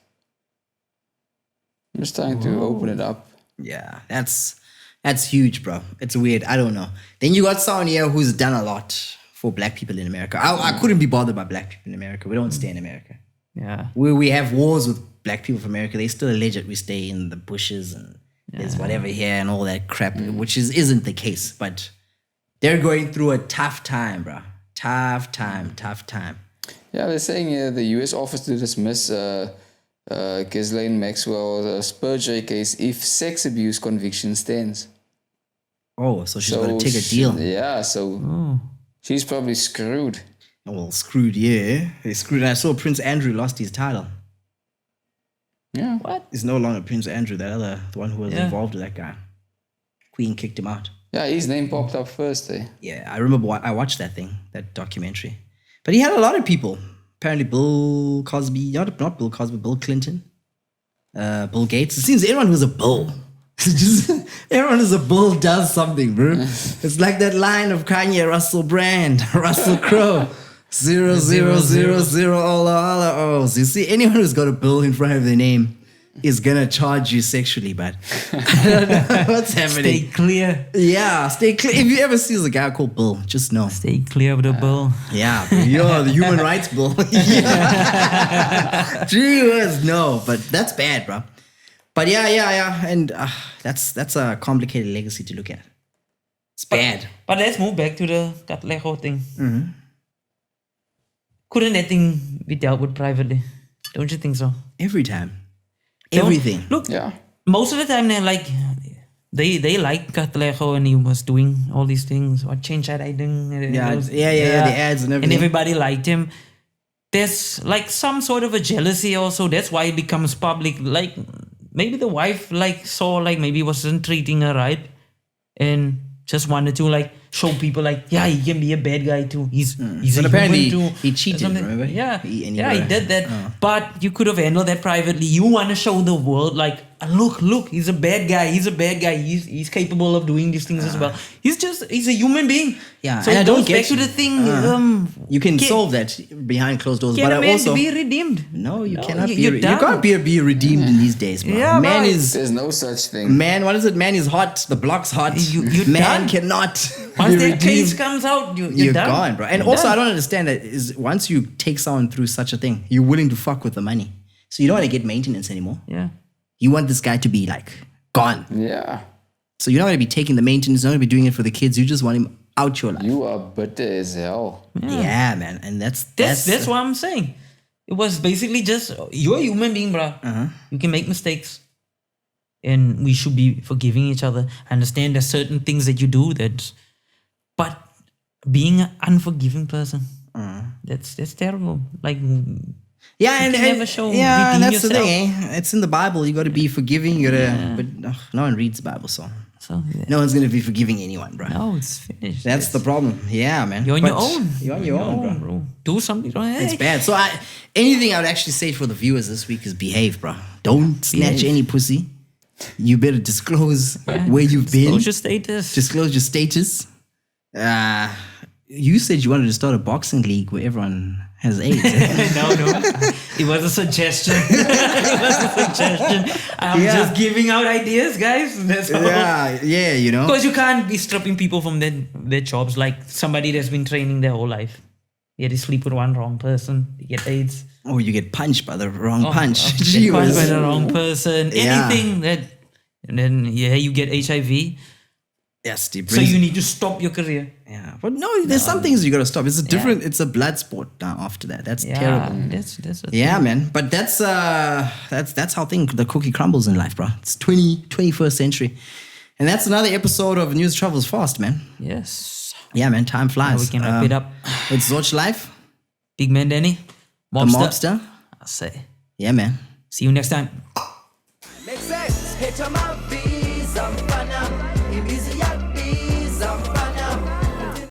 I'm just trying to open it up. Yeah, that's huge, bro. It's weird. I don't know. Then you got someone here who's done a lot for black people in America. I couldn't be bothered by black people in America. We don't stay in America. Yeah. We have wars with black people from America. They still allege that we stay in the bushes and there's whatever here and all that crap, which isn't the case. But they're going through a tough time, bro. Tough time. Yeah, they're saying the U.S. offers to dismiss Ghislaine Maxwell's perjury case if sex abuse conviction stands. Oh, so she's going to take a deal. She's probably screwed. Oh, well, screwed, yeah. They screwed. I saw Prince Andrew lost his title. Yeah. What? It's no longer Prince Andrew, the one who was involved with that guy. Queen kicked him out. Yeah, his name popped up first, eh? Yeah, I remember I watched that documentary. But he had a lot of people. Apparently Bill Cosby, not Bill Cosby, Bill Clinton, Bill Gates. It seems everyone who's a Bill. Everyone who's a Bill does something, bro. It's like that line of Kanye, Russell Brand, Russell Crowe. 0000 all O's. You see, anyone who's got a Bill in front of their name is gonna charge you sexually, but I don't know what's happening. Stay clear. Yeah, stay clear. If you ever see a guy called Bill, just know. Stay clear of the bill. Yeah, you're the human rights Bill. Jeez, no, but that's bad, bro. But yeah, and that's a complicated legacy to look at. It's bad. But let's move back to the Katlego thing. Couldn't that thing be dealt with privately? Don't you think so? Every time. Everything. Look, most of the time they're like, they like Katlego and he was doing all these things. What change that I did? The ads and everything. And everybody liked him. There's like some sort of a jealousy also. That's why it becomes public. Like maybe the wife saw maybe he wasn't treating her right and just wanted to show people he can be a bad guy too. He's but a apparently human too. he cheated, remember? Yeah, he did that. But you could have handled that privately. You want to show the world look, he's a bad guy. He's capable of doing these things as well. He's a human being. Yeah, so and I it don't goes get back to you. the thing. You can solve that behind closed doors, Can but a man also be redeemed? no, you cannot you're be. You done. can't be redeemed in these days, bro. Yeah, man right. is There's no such thing. man. What is it? Man is hot. The block's hot. You're man done. cannot. Once be that case redeemed. comes out, you're You're done. gone, bro. And You're also, done. I don't understand that is once you take someone through such a thing, you're willing to fuck with the money. So you don't want to get maintenance anymore. Yeah. You want this guy to be gone. Yeah. So you're not going to be taking the maintenance. You're not going to be doing it for the kids. You just want him out your life. You are bitter as hell. Yeah, man. And that's That's what I'm saying. It was basically just, you're a human being, bro. You can make mistakes. And we should be forgiving each other. I understand there's certain things that you do but being an unforgiving person, that's terrible. Yeah, and never show yeah, and redeem that's the yourself. thing. It's in the Bible. You got to be forgiving. You gotta, but no one reads the Bible, so So no one's gonna be forgiving anyone, bro. no, it's finished. That's the problem. Yeah, man. You're on But your own. You're on your own, bro. Do something. It's bad. So anything I would actually say for the viewers this week is behave, bro. Don't snatch any pussy. You better disclose where you've been. Disclose your status. Disclose your status. You said you wanted to start a boxing league where everyone has AIDS. No. It was a suggestion. I'm just giving out ideas, guys. That's all. yeah, you know. Because you can't be stripping people from their jobs like somebody that's been training their whole life. Yeah, they sleep with one wrong person, they get AIDS. Or you get punched by the wrong punch. Get punched by the wrong person. Yeah. Anything that, and then you get HIV. Yes, deep. So you need to stop your career. Yeah, but no, there's some things you gotta stop. It's a different. It's a blood sport now. After that, that's terrible. That's the Yeah, thing. man. But that's how the cookie crumbles in life, bro. It's 21st century, and that's another episode of News Travels Fast, man. Yes. Yeah, man. Time flies. We can wrap it up. It's Zorch Life, Big Man Danny. the mobster. I'll say. Yeah, man. See you next time. Makes sense. Hit 'em up, bees,